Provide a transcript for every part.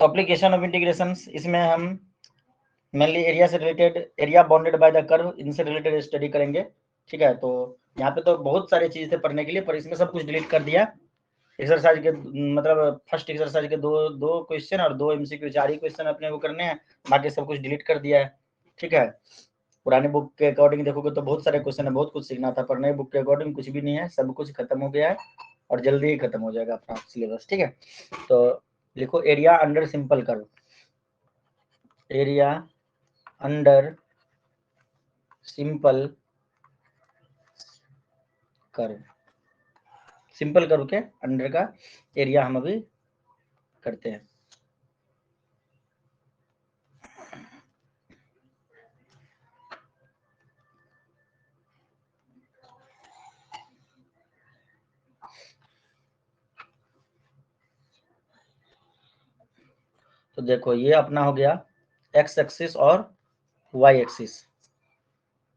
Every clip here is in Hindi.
तो एप्लीकेशन ऑफ इंटीग्रेशंस, इसमें हम मेनली एरिया से related, area bounded by the curve, इनसे रिलेटेड स्टडी करेंगे। ठीक है, तो यहाँ पे तो बहुत सारी चीज़ थे पढ़ने के लिए, पर इसमें सब कुछ डिलीट कर दिया। एक्सरसाइज के मतलब फर्स्ट एक्सरसाइज के दो क्वेश्चन और 2 एमसीक्यू, 4 ही क्वेश्चन अपने को करने हैं, बाकी सब कुछ डिलीट कर दिया है। ठीक है, पुरानी बुक के अकॉर्डिंग देखोगे तो बहुत सारे क्वेश्चन है, बहुत कुछ सीखना था, पर नई बुक के अकॉर्डिंग कुछ भी नहीं है, सब कुछ खत्म हो गया है और जल्दी ही खत्म हो जाएगा अपना सिलेबस। ठीक है, तो लिखो area under simple curve, area under simple curve, simple curve के अंडर का एरिया हम अभी करते हैं। तो देखो ये अपना हो गया एक्स एक्सिस और वाई एक्सिस,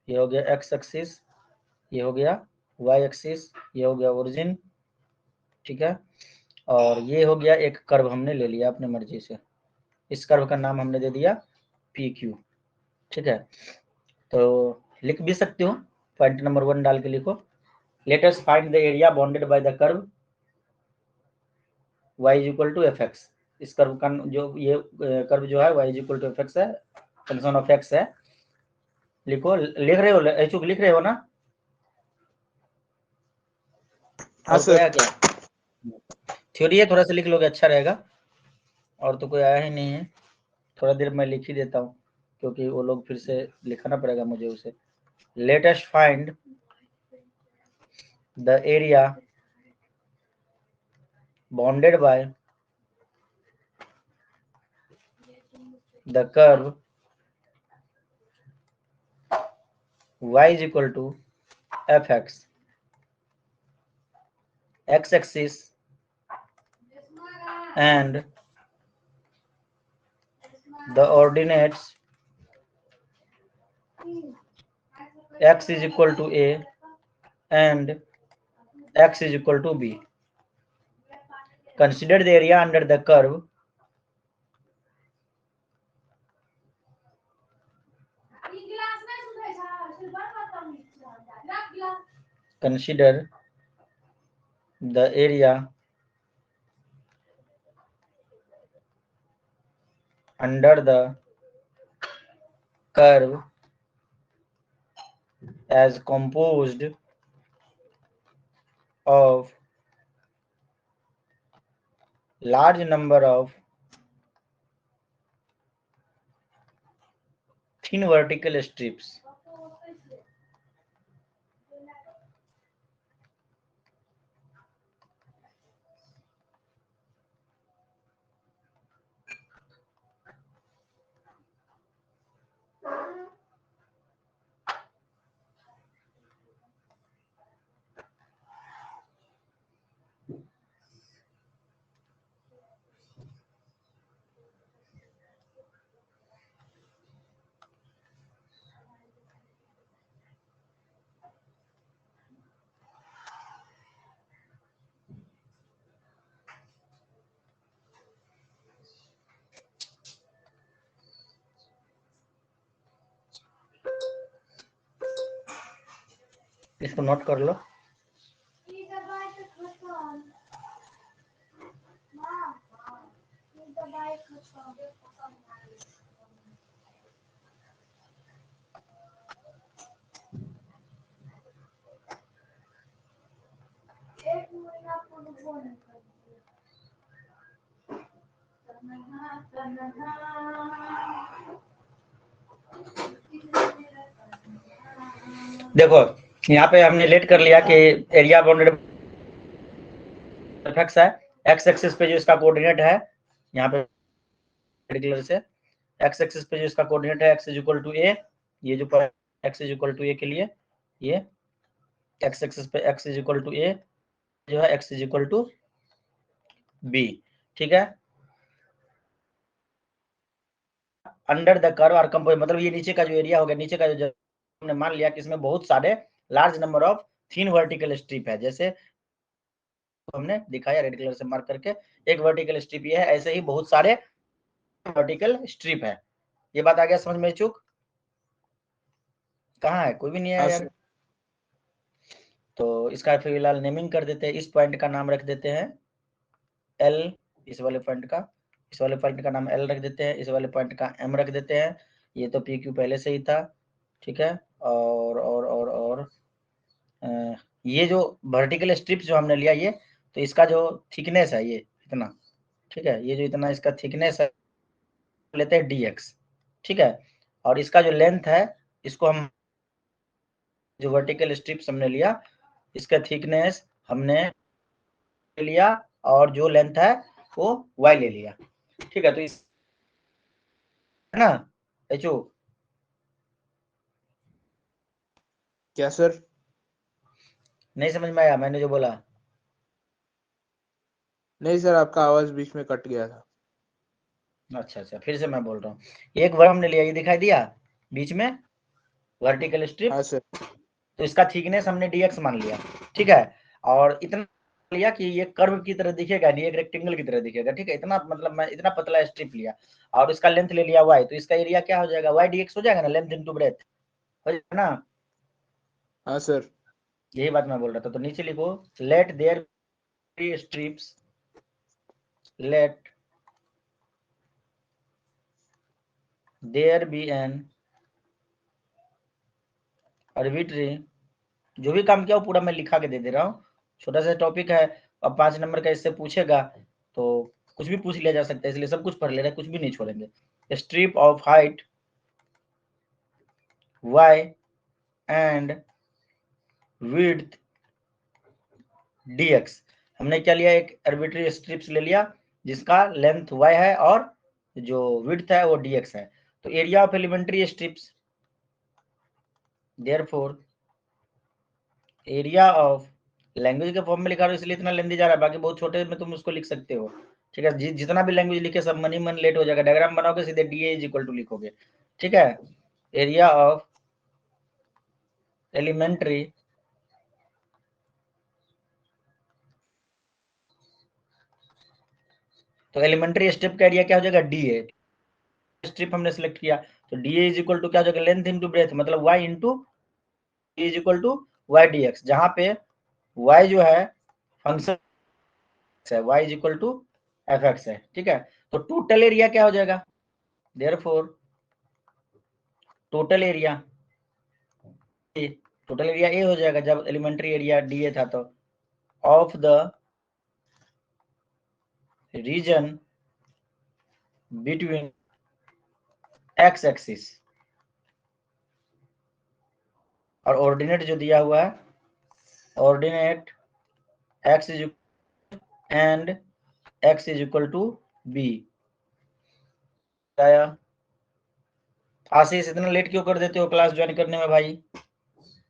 ये हो गया एक्स एक्सिस, ये हो गया वाई एक्सिस, ये हो गया ओरिजिन। ठीक है, और ये हो गया एक कर्व हमने ले लिया अपनी मर्जी से, इस कर्व का नाम हमने दे दिया पी क्यू। ठीक है, तो लिख भी सकते हो, पॉइंट नंबर 1 डाल के लिखो, let us find the area bounded by the curve y is equal to f x. इस कर्व का जो ये कर्व जो है y is equal to f x है, फंक्शन ऑफ एक्स है। लिखो, लिख रहे हो ऐचुक, लिख रहे हो ना? और कोई आया क्या? थ्योरी है, थोड़ा सा लिख लोगे अच्छा रहेगा, और तो कोई आया ही नहीं है। थोड़ा देर मैं लिख ही देता हूँ, क्योंकि वो लोग फिर से लिखाना पड़ेगा मुझे उसे। Late us find the area bounded by the curve y is equal to fx, x axis and the ordinates x is equal to a and x is equal to b. Consider the area under the curve consider the area under the curve as composed of large number of thin vertical strips. इसको नोट कर लो। देखो यहाँ पे हमने लेट कर लिया कि एरिया बाउंडेड एक्स है, एक्स एक्सिस पे जो इसका कोऑर्डिनेट है, यहाँ पे रेडिकुलर से एक्स एक्सिस पे जो इसका कोऑर्डिनेट है x is equal to a, ये जो x is equal to a के लिए ये एक्स एक्सिस पे x is equal to a जो है x is equal to b। ठीक है, under the curve are compose, मतलब ये नीचे का जो एरिया हो गया, नीचे का जो हमने मान लिया कि इसमें बहुत सारे large number of thin vertical strip है, जैसे हमने दिखाया रेड कलर से मार्क करके, एक वर्टिकल स्ट्रिप ये है, ऐसे ही बहुत सारे वर्टिकल स्ट्रिप है। ये बात आ गया समझ में? चूक कहाँ है? कोई भी नहीं है यार। तो इसका फिलहाल नेमिंग कर देते हैं। इस पॉइंट का नाम रख देते हैं एल, इस वाले पॉइंट का, इस वाले पॉइंट का नाम एल रख देते हैं, इस वाले पॉइंट का एम रख देते हैं। ये तो पी क्यू पहले से ही था, ठीक है। और ये जो वर्टिकल स्ट्रिप जो हमने लिया ये, तो इसका जो थिकनेस है ये इतना, ठीक है, ये जो इतना इसका थिकनेस है लेते हैं dx, ठीक है। और इसका जो लेंथ है इसको हम, जो वर्टिकल स्ट्रिप्स हमने लिया इसका थिकनेस हमने लिया और जो लेंथ है वो y ले लिया, ठीक है। तो इस है ना एचओ? क्या सर? नहीं समझ में आया मैंने जो बोला? नहीं सर, आपका आवाज बीच में कट गया था। अच्छा, फिर से मैं बोल रहा हूँ। एक वर्ग हमने लिया, ये दिखाई दिया बीच में वर्टिकल स्ट्रिप, हाँ सर। तो इसका थिकनेस हमने dx मान लिया, ठीक है। और इतना लिया कि ये कर्व की तरह दिखेगा नहीं, एक रेक्टेंगल की तरह दिखेगा, ठीक है। इतना मतलब मैं इतना पतला स्ट्रिप लिया और इसका लेंथ ले लिया y, तो इसका एरिया क्या हो जाएगा? y dx हो जाएगा ना, लेंथ इनटू ब्रेथ हो जाएगा ना। हाँ सर। यही बात मैं बोल रहा था। तो नीचे लिखो let there be strips, let there be an arbitrary, जो भी काम किया वो पूरा मैं लिखा के दे दे रहा हूँ। छोटा सा टॉपिक है, अब 5 नंबर का इससे पूछेगा तो कुछ भी पूछ लिया जा सकता है, इसलिए सब कुछ पढ़ ले रहे हैं, कुछ भी नहीं छोड़ेंगे। Strip of height y and width dx, हमने क्या लिया? एक आर्बिट्री स्ट्रिप्स ले लिया जिसका लेंथ y है और जो विड्थ है वो dx है। तो area of elementary strips, therefore area of, language के फॉर्म में लिखा रहा हूं इसलिए इतना लेंदी जा रहा है, बाकी बहुत छोटे में तुम उसको लिख सकते हो, ठीक है। जितना भी लैंग्वेज लिखे सब मन ही मन लेट हो जाएगा। डायग्राम बनाओगे सीधे डी इज इक्वल टू लिखोगे, ठीक है। एरिया ऑफ एलिमेंट्री तो एलिमेंट्री स्ट्रिप का एरिया क्या हो जाएगा? D a. स्ट्रिप हमने सिलेक्ट किया तो डी इज इक्वल टू क्या हो जाएगा? लेंथ इंटू ब्रेथ, मतलब y into is equal to y d x, जहां पे y जो है फंक्शन है, y is equal to f x है, ठीक है। तो टोटल एरिया क्या हो जाएगा? Therefore total area, total area a हो जाएगा जब एलिमेंट्री एरिया डी ए था, तो of the region between x axis और ऑर्डिनेट जो दिया हुआ है, ordinate x is and x is equal to b. Ashish इतना लेट क्यों कर देते हो क्लास ज्वाइन करने में भाई?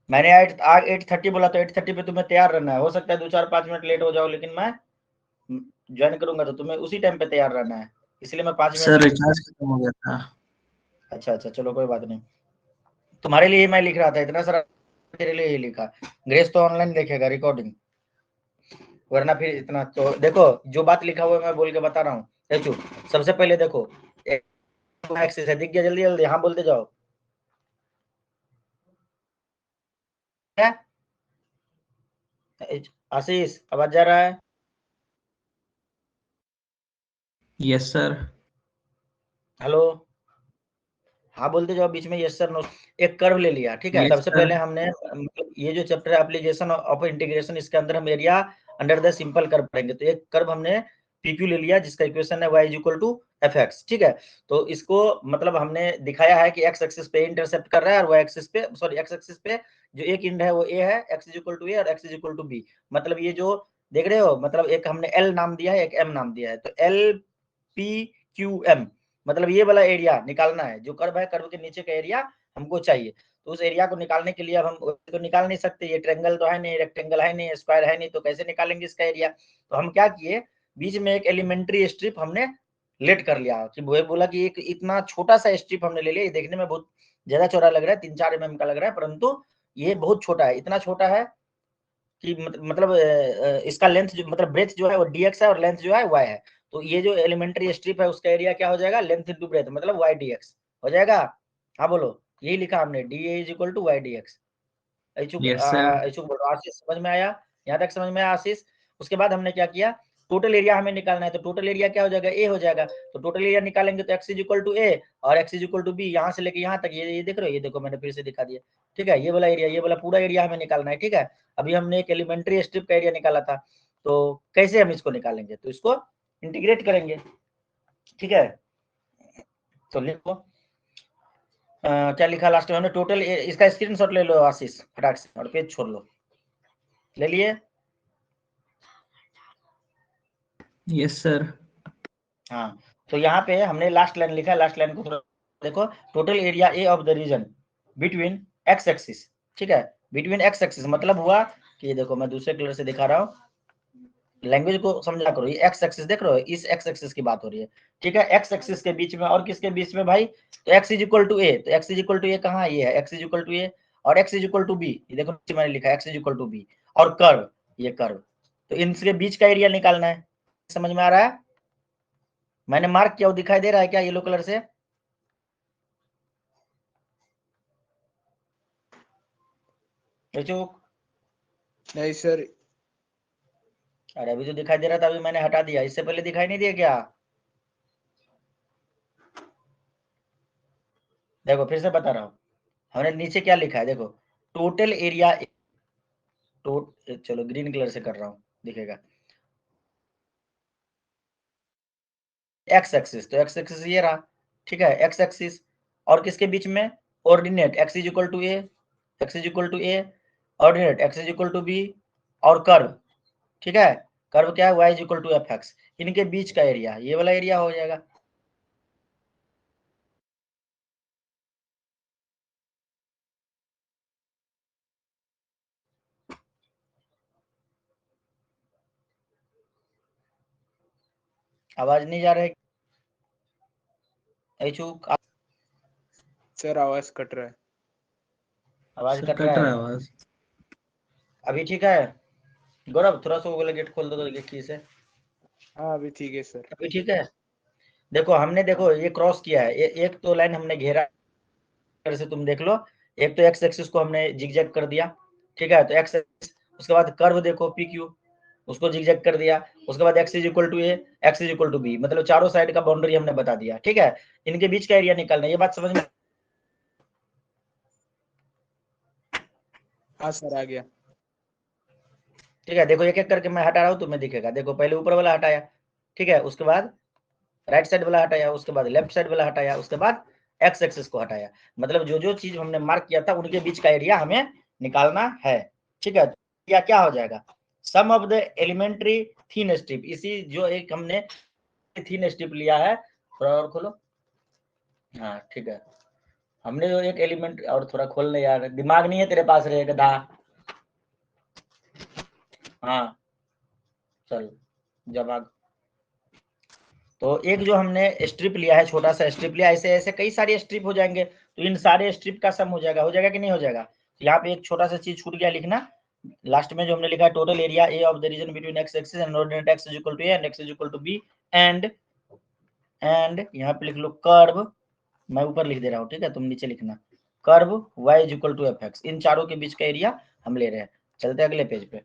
मैंने 8:30 बोला तो 8:30 पे तुम्हें तैयार रहना है। हो सकता है 2-4-5 मिनट लेट हो जाओ, लेकिन मैं ज्वाइन करूंगा तो तुम्हें उसी टाइम पे तैयार रहना है, इसलिए मैं 5 मिनट। सर रिचार्ज खत्म हो गया था। अच्छा, चलो कोई बात नहीं, तुम्हारे लिए मैं लिख रहा था इतना सारा, तेरे लिए ही लिखा। ग्रेस तो ऑनलाइन देखेगा रिकॉर्डिंग, वरना फिर इतना। तो देखो जो बात लिखा हुआ है मैं बोल के बता रहा हूँ। सबसे पहले देखो एक्सिस है, दिख गया? जल्दी जल्दी हाँ बोलते जाओ। है आशीष आवाज जा रहा है? Yes sir. हेलो, हाँ बोलते जाओ बीच में यस सर नो। एक कर्व ले लिया, ठीक है। यस सबसे सर। पहले हमने मतलब ये जो चैप्टर है एप्लीकेशन ऑफ इंटीग्रेशन, इसके अंदर हम area under the simple curve पढ़ेंगे। तो एक कर्व हमने पीक्यू ले लिया जिसका इक्वेशन है y is equal to f x, ठीक है। तो इसको मतलब हमने दिखाया है कि एक्स एक्सिस पे इंटरसेप्ट कर रहा है और y एक्सिस पे, सॉरी एक्स एक्सिस पे जो एक इंड है वो a है, x is equal to a और x is equal to b। मतलब ये जो देख रहे हो, मतलब एक हमने l नाम दिया है, एक m नाम दिया है। तो l p q m मतलब ये वाला एरिया निकालना है। जो कर्व है, कर्व के नीचे का एरिया हमको चाहिए। तो उस एरिया को निकालने के लिए अब हम तो निकाल नहीं सकते, ये ट्रायंगल तो है नहीं, रेक्टेंगल है नहीं, स्क्वायर है नहीं, तो कैसे निकालेंगे इसका एरिया? तो हम क्या किए, बीच में एक एलिमेंट्री स्ट्रिप हमने लेट कर लिया कि वो बोला कि एक इतना छोटा सा स्ट्रिप हमने ले लिया। ये देखने में बहुत ज्यादा चौड़ा लग रहा है, 3-4 mm का लग रहा है, परंतु ये बहुत छोटा है। इतना छोटा है कि मतलब इसका लेंथ जो मतलब ब्रेथ जो है वो dx है और लेंथ जो है y है। तो ये जो एलिमेंट्री स्ट्रिप है उसका एरिया क्या हो जाएगा, लेंथ इंटू ब्रेथ, मतलब वाई डी एक्स हो जाएगा। हाँ बोलो, यही लिखा हमने, d a is equal to y d x. Yes sir. इचुक बोलो, आशीष समझ में आया, यहाँ तक समझ में आया आशीष। उसके बाद हमने क्या किया, टोटल एरिया हमें निकालना है, तो टोटल एरिया क्या हो जाएगा, ए हो जाएगा। तो टोटल एरिया निकालेंगे तो x is equal to a और x is equal to b, यहाँ से लेके यहाँ तक, ये देख रहे हो, ये देखो मैंने फिर से दिखा दिया, ठीक है। ये वाला एरिया, ये वाला पूरा एरिया हमें निकालना है, ठीक है। अभी हमने एक एलिमेंट्री स्ट्रिप का एरिया निकाला था, तो कैसे हम इसको निकालेंगे, तो इसको इंटीग्रेट करेंगे, ठीक है। तो लिखो क्या लिखा लास्ट में हमने, टोटल, इसका स्क्रीनशॉट ले लो आशीष फटाक से और पेज छोड़ लो, ले लिए। Yes sir. हाँ, तो यहाँ पे हमने लास्ट लाइन लिखा है, लास्ट लाइन को थोड़ा देखो, total area a of the region between x axis, ठीक है। बिटवीन एक्स एक्सिस मतलब हुआ कि देखो मैं दूसरे कलर से दिखा रहा हूँ, लैंग्वेज को समझा करो। ये एक्स एक्सिस देख रहे हो, इस एक्स एक्सिस की बात हो रही है, ठीक है। एक्स एक्सिस के बीच में और किसके बीच में भाई, तो x is equal to a, तो x is equal to a कहाँ, ये है x is equal to a, और x is equal to b, ये देखो नीचे मैंने लिखा है x is equal to b, और कर्व, ये कर्व, तो इनके बीच का एरिया निकालना है। समझ में आ रहा है, मैंने मार्क किया, दिखाई दे रहा है क्या येलो कलर से, नहीं सर। अरे अभी तो दिखाई दे रहा था, अभी मैंने हटा दिया, इससे पहले दिखाई नहीं दिया क्या, देखो फिर से बता रहा हूँ, हमने नीचे क्या लिखा है देखो, टोटल एरिया, चलो ग्रीन कलर से कर रहा हूँ, दिखेगा एक्स एक्सिस, तो एक्स एक्सिस ये रहा, ठीक है, एक्स एक्सिस, और किसके बीच में, ordinate x is equal to a, x is equal to a, ordinate x is equal to b, और कर्व, ठीक है, कर्व क्या है, y is equal to f x, इनके बीच का एरिया ये वाला एरिया हो जाएगा। आवाज नहीं जा रहा है, सर आवाज कट रहा है। आवाज सर कट कट रहा रहा है, है आवाज। अभी ठीक है। गौरव थोड़ा सा वो वाला गेट खोल दो तो की से, हाँ अभी ठीक है सर। अभी ठीक है। देखो हमने, देखो ये क्रॉस किया है, एक तो लाइन हमने घेरा से, तुम देख लो, एक तो एक्स एक्सिस को हमने जिगजैग कर दिया, ठीक है, तो एक्स, उसके बाद कर्व देखो पी क्यू, उसको जिगजैग कर दिया, उसके बाद x is equal to a, x is equal to b, मतलब चारों साइड का बाउंड्री हमने बता दिया, ठीक है। इनके बीच का एरिया निकालना है, ये बात समझ में, हाँ सर आ गया। ठीक है। देखो एक एक करके मैं हटा रहा हूँ, तुम्हें दिखेगा, देखो पहले ऊपर वाला हटाया, ठीक है, उसके बाद राइट साइड वाला हटाया, उसके बाद लेफ्ट साइड वाला हटाया, उसके बाद एक्स एक्सिस को हटाया, मतलब जो जो चीज हमने मार्क किया था उनके बीच का एरिया हमें निकालना है, ठीक है। या क्या हो जाएगा, sum of the elementary thin strip, इसी जो एक हमने थीन स्ट्रिप लिया है, थोड़ा और खोलो, हाँ ठीक है, हमने जो एक एलिमेंट, और थोड़ा खोलने यार, दिमाग नहीं है तेरे पास रे गधा, हाँ चल जवाब। तो एक जो हमने स्ट्रिप लिया है, छोटा सा स्ट्रिप लिया, ऐसे ऐसे कई सारे स्ट्रिप हो जाएंगे, तो इन सारे स्ट्रिप का सम हो जाएगा कि नहीं हो जाएगा। तो यहाँ पे एक छोटा सा चीज छूट गया लिखना, लास्ट में जो हमने लिखा है, total area a of the region between x axis and ordinate x is equal to a and x is equal to b, and यहाँ पे लिख लो कर्व, मैं ऊपर लिख दे रहा हूँ, ठीक है, तुम नीचे लिखना, curve y is equal to f x, इन चारों के बीच का एरिया हम ले रहे हैं। चलते हैं अगले पेज पे,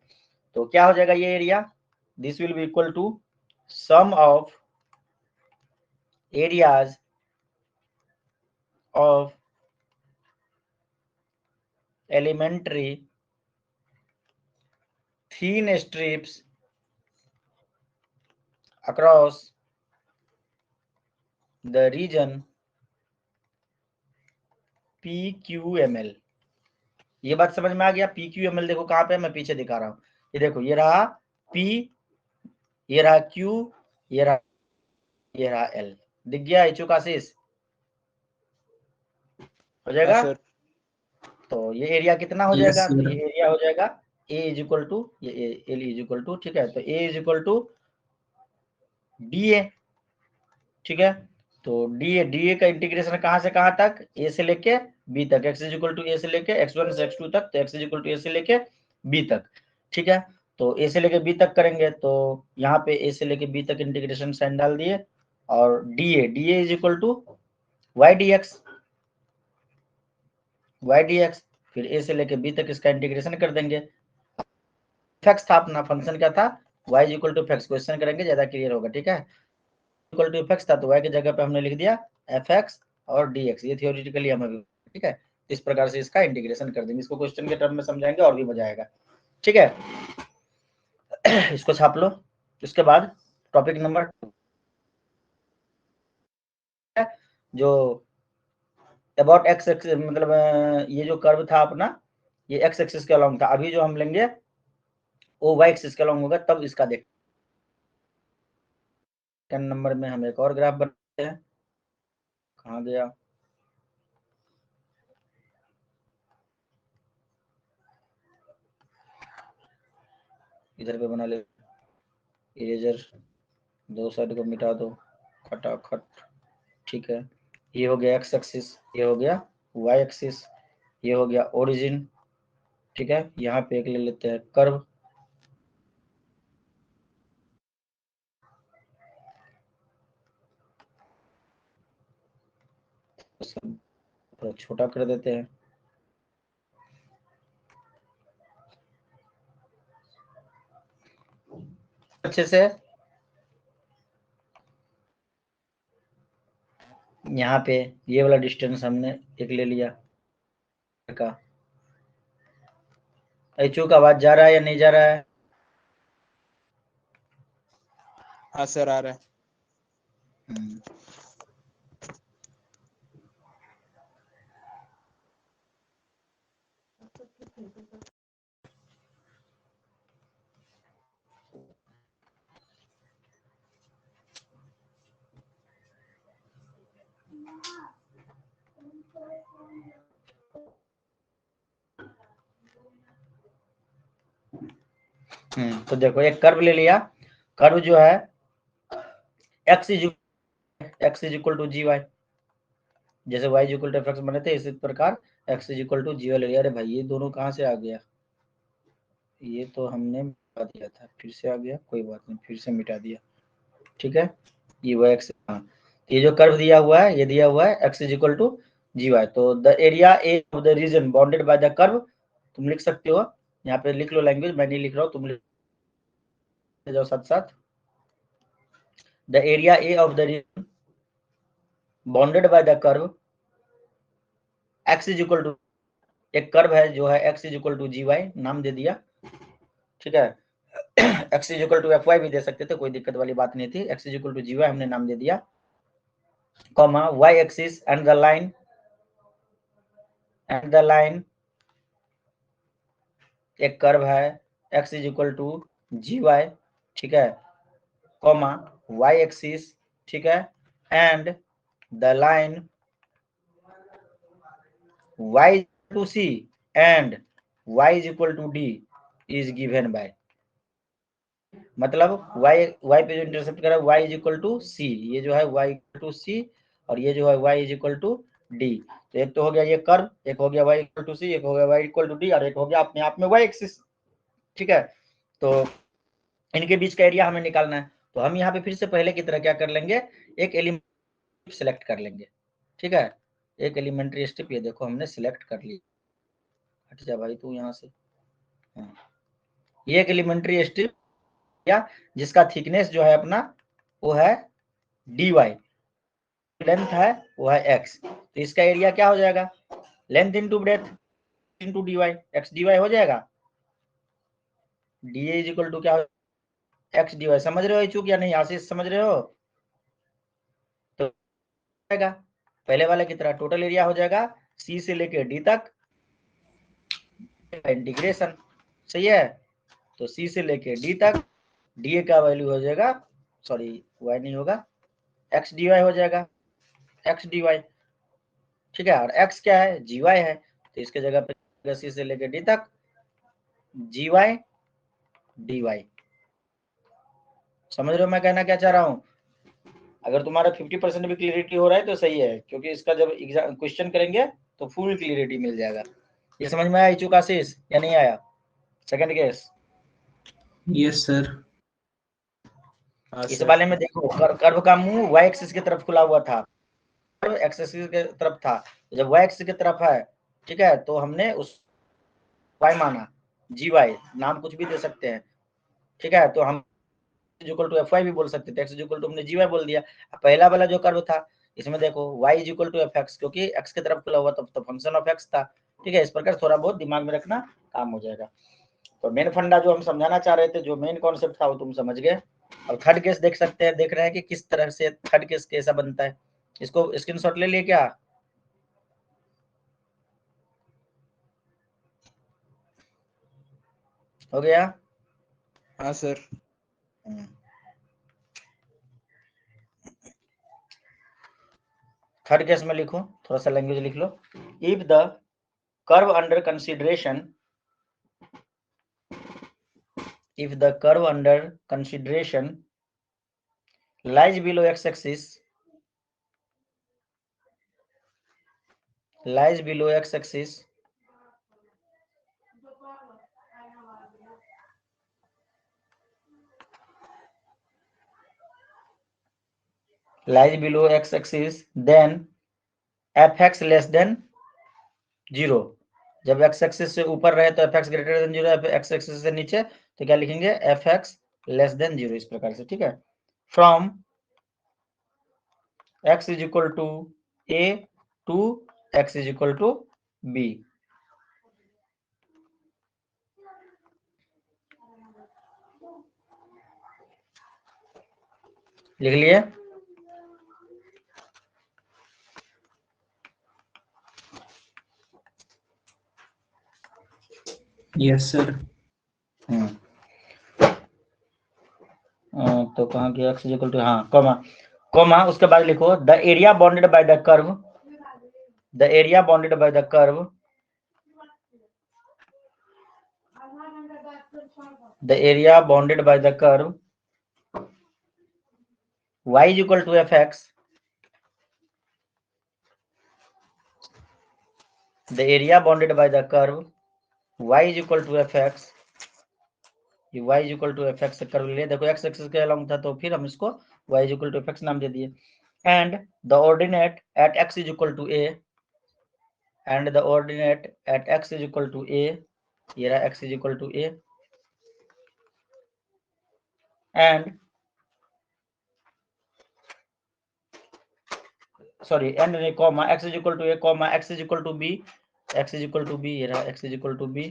तो क्या हो जाएगा ये area, this will be equal to sum of areas of elementary thin strips across the region PQML। ये बात समझ में आ गया, PQML देखो कहां पे, मैं पीछे दिखा रहा हूं, ये देखो, ये रहा P, ये रहा Q, ये रहा L, दिख गया इच्छुक आशीष, हो हाँ जाएगा। सर। तो ये एरिया कितना हो यस जाएगा, तो सर। ये एरिया हो जाएगा A इज इक्वल टू, ये L इज इक्वल टू, ठीक है, तो A is equal to DA, ठीक है। तो डीए का इंटीग्रेशन कहां से कहां तक, ए से लेके बी तक, एक्स इज इक्वल टू ए से लेके x1 से x2 तक, तो एक्स इज इक्वल टू ए से लेके बी तक, ठीक है। तो ए से लेके बी तक करेंगे, तो यहाँ पे ए से लेके बी तक इंटीग्रेशन साइन डाल दिए, और d a is equal to y d x, फिर ए से लेके बी तक इसका इंटीग्रेशन कर देंगे। एफ था अपना फंक्शन क्या था, y is equal to f, question करेंगे ज्यादा क्लियर होगा, ठीक है। इक्वल टू एफ था तो y की जगह पे हमने लिख दिया एफ एक्स और डी एक्स, ये थियोरेटिकली हम अभी, ठीक है। इस प्रकार से इसका इंटीग्रेशन कर देंगे, इसको क्वेश्चन के टर्म में समझाएंगे और भी मजा आएगा, ठीक है। इसको छाप लो। उसके बाद टॉपिक नंबर जो अबाउट एक्स एक्सिस, मतलब ये जो कर्व था अपना, ये एक्स एक्सिस के अलोंग था, अभी जो हम लेंगे वो वाई एक्सिस के अलोंग होगा, तब इसका देख। सेकंड नंबर में हम एक और ग्राफ बनाते हैं, कहाँ गया, इधर पे बना ले, इरेजर दो साइड को मिटा दो खटाखट, ठीक है। ये हो गया एक्स एक्सिस, ये हो गया वाई एक्सिस, ये हो गया ओरिजिन, ठीक है। यहाँ पे एक ले लेते हैं कर्व, थोड़ा छोटा कर देते हैं, अच्छे से। यहाँ पे ये वाला डिस्टेंस हमने एक ले लिया का। एचओ का आवाज जा रहा है या नहीं जा रहा है? हाँ सर आ रहा है। तो देखो एक कर्व ले लिया, कर्व जो है x is equal to g y, जैसे y is equal to f बने थे इसी प्रकार x is equal to g y ले लिया। अरे भाई ये दोनों कहाँ से आ गया, ये तो हमने मिटा दिया था, फिर से आ गया, कोई बात नहीं, फिर से मिटा दिया, ठीक है। ये वो एक्स, हाँ, ये जो कर्व दिया हुआ है, ये दिया हुआ है x is equal to g y, तो the area a of the region bounded by the curve, तुम लिख सकते हो, यहाँ पे लिख लो लैंग्वेज, मैं नहीं लिख रहा हूँ, तुम लिख जाओ साथ साथ। The area a of the region bounded by the curve x is equal to, एक कर्व है जो है x is equal to g y, नाम दे दिया, ठीक है। x is equal to f y भी दे सकते थे, कोई दिक्कत वाली बात नहीं थी, x is equal to g y हमने नाम दे दिया, comma y axis and the line एक कर्व है x is equal to g y, ठीक है, कॉमा y एक्सिस, ठीक है, and the line y to c and y is equal to d is given by, मतलब y पे जो इंटरसेप्ट कर रहा है y is equal to c, ये जो है y इक्वल टू c और ये जो है y is equal to d, तो एक तो हो गया ये कर्व, एक हो गया y इक्वल टू c, एक हो गया y इक्वल टू d, और एक हो गया अपने आप में y एक्सिस, ठीक है। तो इनके बीच का एरिया हमें निकालना है, तो हम यहाँ पे फिर से पहले की तरह क्या कर लेंगे, एक एलिमेंट सिलेक्ट कर लेंगे, ठीक है। एक एलिमेंट्री स्टेप ये देखो हमने सिलेक्ट कर ली, हट जा भाई तू यहाँ से, ये एक एलिमेंट्री स्टेप या जिसका थिकनेस जो है अपना वो है dy, लेंथ है वो है x, तो इसका एरिया क्या हो जाएगा, length into breadth into dy, x dy हो जाएगा, dA इज इक्वल टू क्या, x dy, समझ रहे हो चूक या नहीं, आशीष समझ रहे हो, तो जाएगा पहले वाले की तरह टोटल एरिया हो जाएगा c से लेके d तक इंटीग्रेशन, सही है। तो c से लेके d तक dA का वैल्यू हो जाएगा, सॉरी y नहीं होगा, x dy हो जाएगा, x dy, ठीक है, और x क्या है, gy है, तो इसके जगह पे c से लेके d तक gy dy, समझ रहे हो मैं कहना क्या चाह रहा हूँ। अगर तुम्हारा 50% भी क्लियरिटी हो रहा है तो सही है, क्योंकि इसका जब एग्जाम क्वेश्चन करेंगे तो फुल क्लियरिटी मिल जाएगा। ये समझ में आया इचुक आशीष या नहीं आया, सेकंड केस? Yes sir. हाँ इस सर। वाले में देखो कर्व का मुंह y एक्सिस की तरफ खुला हुआ था, कर्व x एक्सिस की तरफ था। जब y एक्सिस की तरफ है, ठीक है, तो हमने उस y माना, gy नाम कुछ भी दे सकते हैं, ठीक है। तो हम इक्वल टू fy भी बोल सकते थे, x इक्वल टू हमने gy बोल दिया। पहला वाला जो कर्व था इसमें देखो y इक्वल टू fx, क्योंकि x की तरफ खुला हुआ तो फंक्शन ऑफ x था, ठीक है। इस प्रकार थोड़ा बहुत दिमाग में रखना, काम हो जाएगा। तो मेन फंडा जो हम समझाना चाह रहे थे, जो मेन कॉन्सेप्ट था वो तुम समझ गए। और थर्ड केस देख सकते हैं, देख रहे हैं कि किस तरह से थर्ड केस कैसा बनता है। इसको स्क्रीनशॉट ले लिए क्या? हो गया? हाँ सर। थर्ड केस में लिखो, थोड़ा सा लैंग्वेज लिख लो। If the curve under consideration, if the curve under consideration lies below x-axis, lies below x-axis, lies below x-axis, then fx less than 0। जब x एक्सिस से ऊपर रहे तो fx greater than 0, x axis से नीचे तो क्या लिखेंगे? fx लेस देन 0, इस प्रकार से, ठीक है। From x is equal to a to x is equal to b। लिख लिए? Yes sir. तो कहाँ गया? x इक्वल टू, हाँ, कॉमा, कॉमा, उसके बाद लिखो the area bounded by the curve, the area bounded by the curve, the area bounded by the curve y is equal to fx, the area bounded by the curve y is equal to fx, ये y is equal to fx से कर्व ले, देखो x एक्सिस के अलॉन्ग था तो फिर हम इसको y is equal to fx नाम दे दिए। And the ordinate at x is equal to a, and the ordinate at x is equal to a, ये रहा x is equal to a, and sorry and नहीं, comma, x is equal to a, comma, x is equal to b, x is equal to b, ये रहा x is equal to b,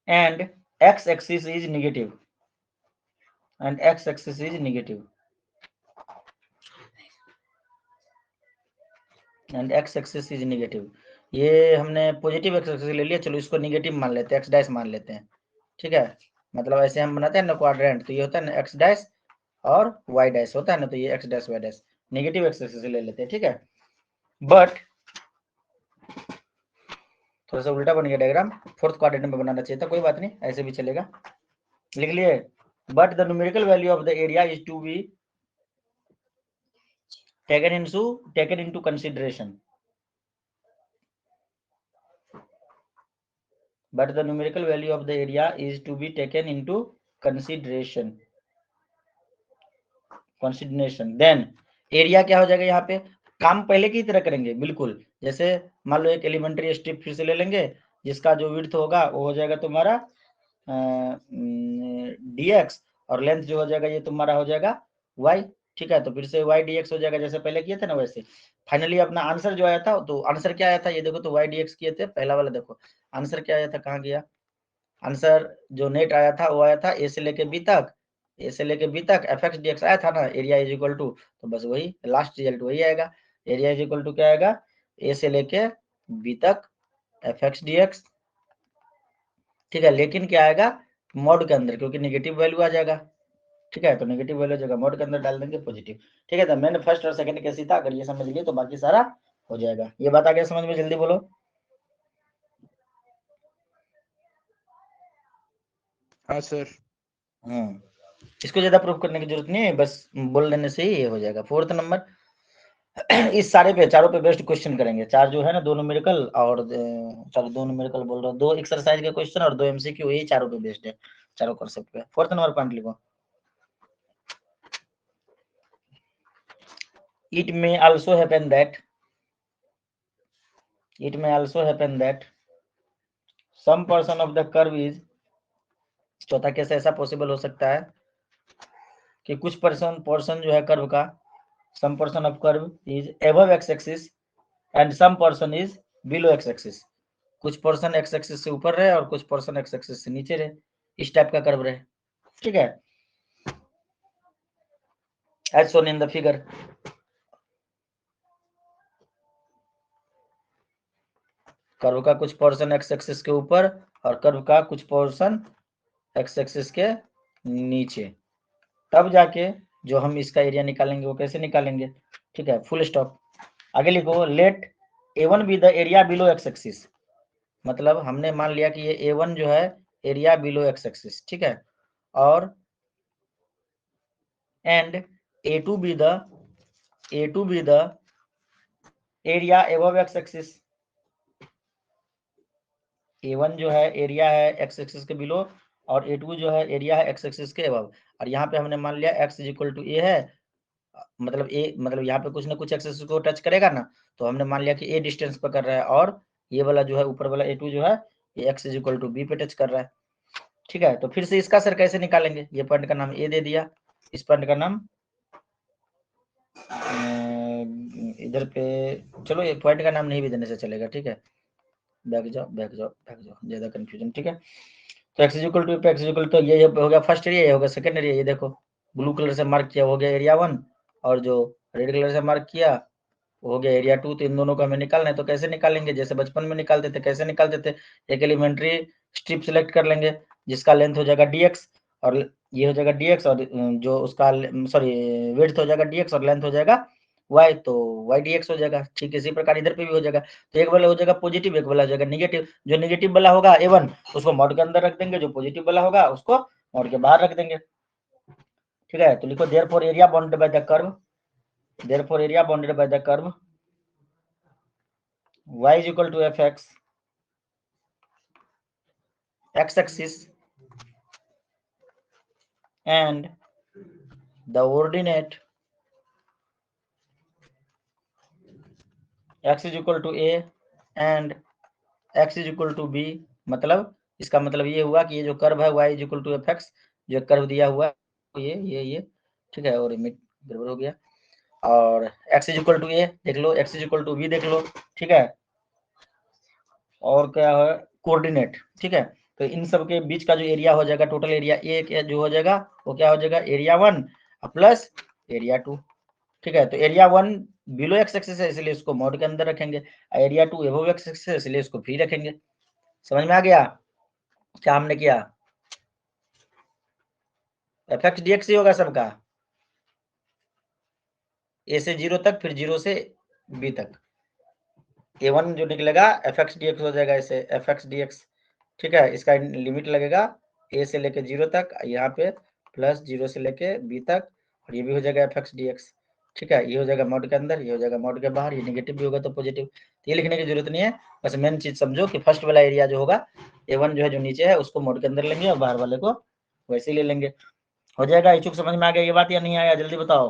and x axis is negative, and x axis is negative, and x axis is negative। ये हमने पॉजिटिव x एक्सिस ले लिया, चलो इसको नेगेटिव मान लेते हैं, x डैश मान लेते हैं, ठीक है। मतलब ऐसे हम बनाते हैं ना क्वाड्रेंट, तो ये होता है ना x डैश और y डैश होता है ना, तो ये x dash y dash negative x axis ले लेते हैं, ठीक है। बट थोड़ा सा उल्टा बन गया डायग्राम, फोर्थ क्वाड्रेंट में बनाना चाहिए था, कोई बात नहीं, ऐसे भी चलेगा। लिख लिए? But the numerical value of the area is to be taken into consideration, but the numerical value of the area is to be taken into consideration, then area क्या हो जाएगा? यहाँ पे काम पहले की तरह करेंगे बिल्कुल, जैसे मान लो एक एलिमेंट्री स्ट्रिप फिर से ले लेंगे, जिसका जो विड्थ होगा वो हो जाएगा तुम्हारा dx, और लेंथ जो हो जाएगा ये तुम्हारा हो जाएगा y, ठीक है। तो फिर से y dx हो जाएगा, जैसे पहले किए थे ना वैसे। फाइनली अपना आंसर जो आया था, तो आंसर क्या आया था ये देखो, तो y dx किए थे पहला वाला, देखो आंसर क्या आया था, कहाँ गया आंसर? जो नेट आया था वो आया था a से लेके b तक, a से लेके b तक fx dx आया था ना, एरिया इज इक्वल टू, तो बस वही लास्ट रिजल्ट वही आएगा। एरिया इज इक्वल टू क्या आएगा? a से लेके b तक fx dx, ठीक है। लेकिन क्या आएगा? मॉड के अंदर, क्योंकि नेगेटिव वैल्यू आ जाएगा, ठीक है। तो नेगेटिव वैल्यू जगह मॉड के अंदर डाल देंगे पॉजिटिव, ठीक है। तो मैंने फर्स्ट और सेकंड कैसी था, अगर ये समझ लिए तो बाकी सारा हो जाएगा। ये बात आ गया समझ में? जल्दी बोलो। हाँ सर। इसको ज्यादा प्रूफ करने की जरूरत नहीं है, बस बोल देने से ही ये हो जाएगा। फोर्थ नंबर, इस सारे पे चारों पे बेस्ट क्वेश्चन करेंगे। चार जो है ना, 2 न्यूमेरिकल और सॉरी 2 न्यूमेरिकल बोल रहा हूँ, 2 एक्सरसाइज के क्वेश्चन और 2 एमसीक्यू, यही चारों पे बेस्ड है, चारों कॉन्सेप्ट पे। 4th नंबर पॉइंट लिखो। It may also happen that some portion of the curve is, चौथा केस ऐसा पॉसिबल हो सकता है कि कुछ पोर्शन जो है कर्व का, some portion of curve is above x axis and some portion is below x axis, कुछ पोर्शन x एक्सिस से ऊपर रहे और कुछ पोर्शन x एक्सिस से नीचे रहे, इस टाइप का कर्व रहे। ठीक है, as shown in the figure। Curve का कुछ पोर्शन x एक्सिस के ऊपर और कर्व का कुछ पोर्शन x एक्सिस के नीचे, तब जाके जो हम इसका एरिया निकालेंगे वो कैसे निकालेंगे। ठीक है, फुल स्टॉप। आगे लिखो, let A1 be the area below x axis, मतलब हमने मान लिया कि ये A1 जो है एरिया बिलो x एक्सिस, ठीक है, और and A2 B the area above x axis. A1 जो है एरिया है x एक्सिस के बिलो और A2 जो है एरिया है x एक्सिस के एबव, और यहाँ पे हमने मान लिया x इक्वल टू a है, मतलब a मतलब यहाँ पे कुछ ना कुछ एक्सिस को टच करेगा ना, तो हमने मान लिया कि a डिस्टेंस पर कर रहा है और ये वाला जो है ऊपर वाला A2 जो है ये x इक्वल टू b पे टच कर रहा है। ठीक है, तो फिर से इसका सर कैसे निकालेंगे, ये पॉइंट का नाम a दे दिया, इस पॉइंट का नाम इधर पे, चलो ये पॉइंट का नाम नहीं भी देने से चलेगा। ठीक है, बैक जाओ ज्यादा कंफ्यूजन। ठीक है, तो x इक्वल टू पे x इक्वल तो ये हो गया फर्स्ट एरिया, ये हो गया सेकंड एरिया। ये देखो ब्लू कलर से मार्क किया हो गया एरिया 1 और जो रेड कलर से मार्क किया वो हो गया एरिया 2। तो इन दोनों को हमें निकालना है, तो कैसे निकालेंगे, जैसे बचपन में निकालते थे। कैसे निकालते थे, एक एलिमेंट्री स्ट्रिप सिलेक्ट कर लेंगे जिसका लेंथ हो जाएगा dx और ये हो जाएगा dx और जो उसका सॉरी विड्थ हो जाएगा dx और लेंथ हो जाएगा y, तो y dx हो जाएगा। ठीक इसी प्रकार इधर पे भी हो जाएगा। तो एक वाला हो जाएगा पॉजिटिव, एक वाला हो जाएगा नेगेटिव। जो नेगेटिव वाला होगा A1 उसको मॉड के अंदर रख देंगे, जो पॉजिटिव वाला होगा उसको मॉड के बाहर रख देंगे। ठीक है, तो लिखो therefore area bounded by the curve, therefore area bounded by the curve y is equal to fx, x axis and the ordinate x is equal to a and x is equal to b। मतलब इसका मतलब ये हुआ कि ये जो कर्व है y is equal to fx, जो कर्व दिया हुआ है ये ठीक है, और लिमिट गड़बड़ हो गया, और x is equal to a देख लो, x is equal to b देख लो। ठीक है, और क्या है कोऑर्डिनेट। ठीक है, तो इन सब के बीच का जो एरिया हो जाएगा, टोटल एरिया ए जो हो जाएगा वो क्या हो जाएगा, एरिया 1 प्लस एरिया 2। ठीक है, तो एरिया 1 बिलो एक्स एक्सिस है इसलिए इसको मॉड के अंदर रखेंगे, एरिया 2 एबव एक्स एक्सिस है इसलिए इसको फ्री रखेंगे। समझ में आ गया क्या हमने किया, एफ एक्स डी एक्स ही होगा सबका, ए से 0 तक, फिर 0 से बी तक। A1 जो निकलेगा एफ एक्स डी एक्स हो जाएगा ऐसे, एफ एक्स डी एक्स। ठीक है, इसका लिमिट लगेगा a से लेके 0 तक, यहाँ पे प्लस 0 से लेके b तक, और ये भी हो जाएगा एफ एक्स डी एक्स। ठीक है, ये हो जाएगा मॉड के अंदर, ये हो जाएगा मॉड के बाहर, ये नेगेटिव भी होगा तो पॉजिटिव। ये लिखने की जरूरत नहीं है, बस मेन चीज समझो कि फर्स्ट वाला एरिया जो होगा A1 जो है जो नीचे है उसको मॉड के अंदर लेंगे और बाहर वाले को वैसे ही ले लेंगे। हो जाएगा। इच्छुक समझ में आ गया ये बात या नहीं आया, जल्दी बताओ।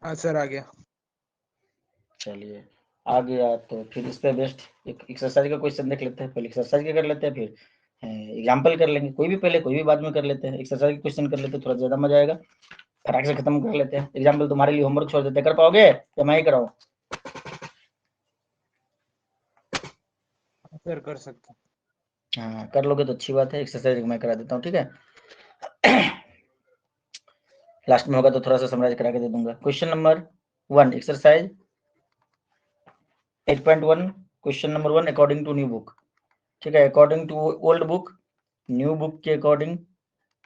हाँ सर आ गया। चलिए आ गया, तो फिर इस पे बेस्ट एक एक्सरसाइज का क्वेश्चन देख लेते हैं। पहले एक्सरसाइज का कर लेते हैं, फिर एग्जाम्पल कर लेंगे, कोई भी पहले कोई भी बाद में कर लेते हैं। एक्सरसाइज का क्वेश्चन कर लेते हैं, थोड़ा ज्यादा मजा आएगा, फटाक से खत्म कर लेते हैं। एग्जाम्पल तुम्हारे लिए होमवर्क छोड़ देते हैं, कर पाओगे या मैं ही कराऊं? सर कर सकते हैं। हाँ कर लोगे तो अच्छी बात है, एक्सरसाइज मैं करा देता हूँ। ठीक है, लास्ट में होगा तो थोड़ा सा समराइज करा के दे दूंगा। Question number 1 exercise 8.1 question number 1 according to new book. ठीक है, according to old book new book के according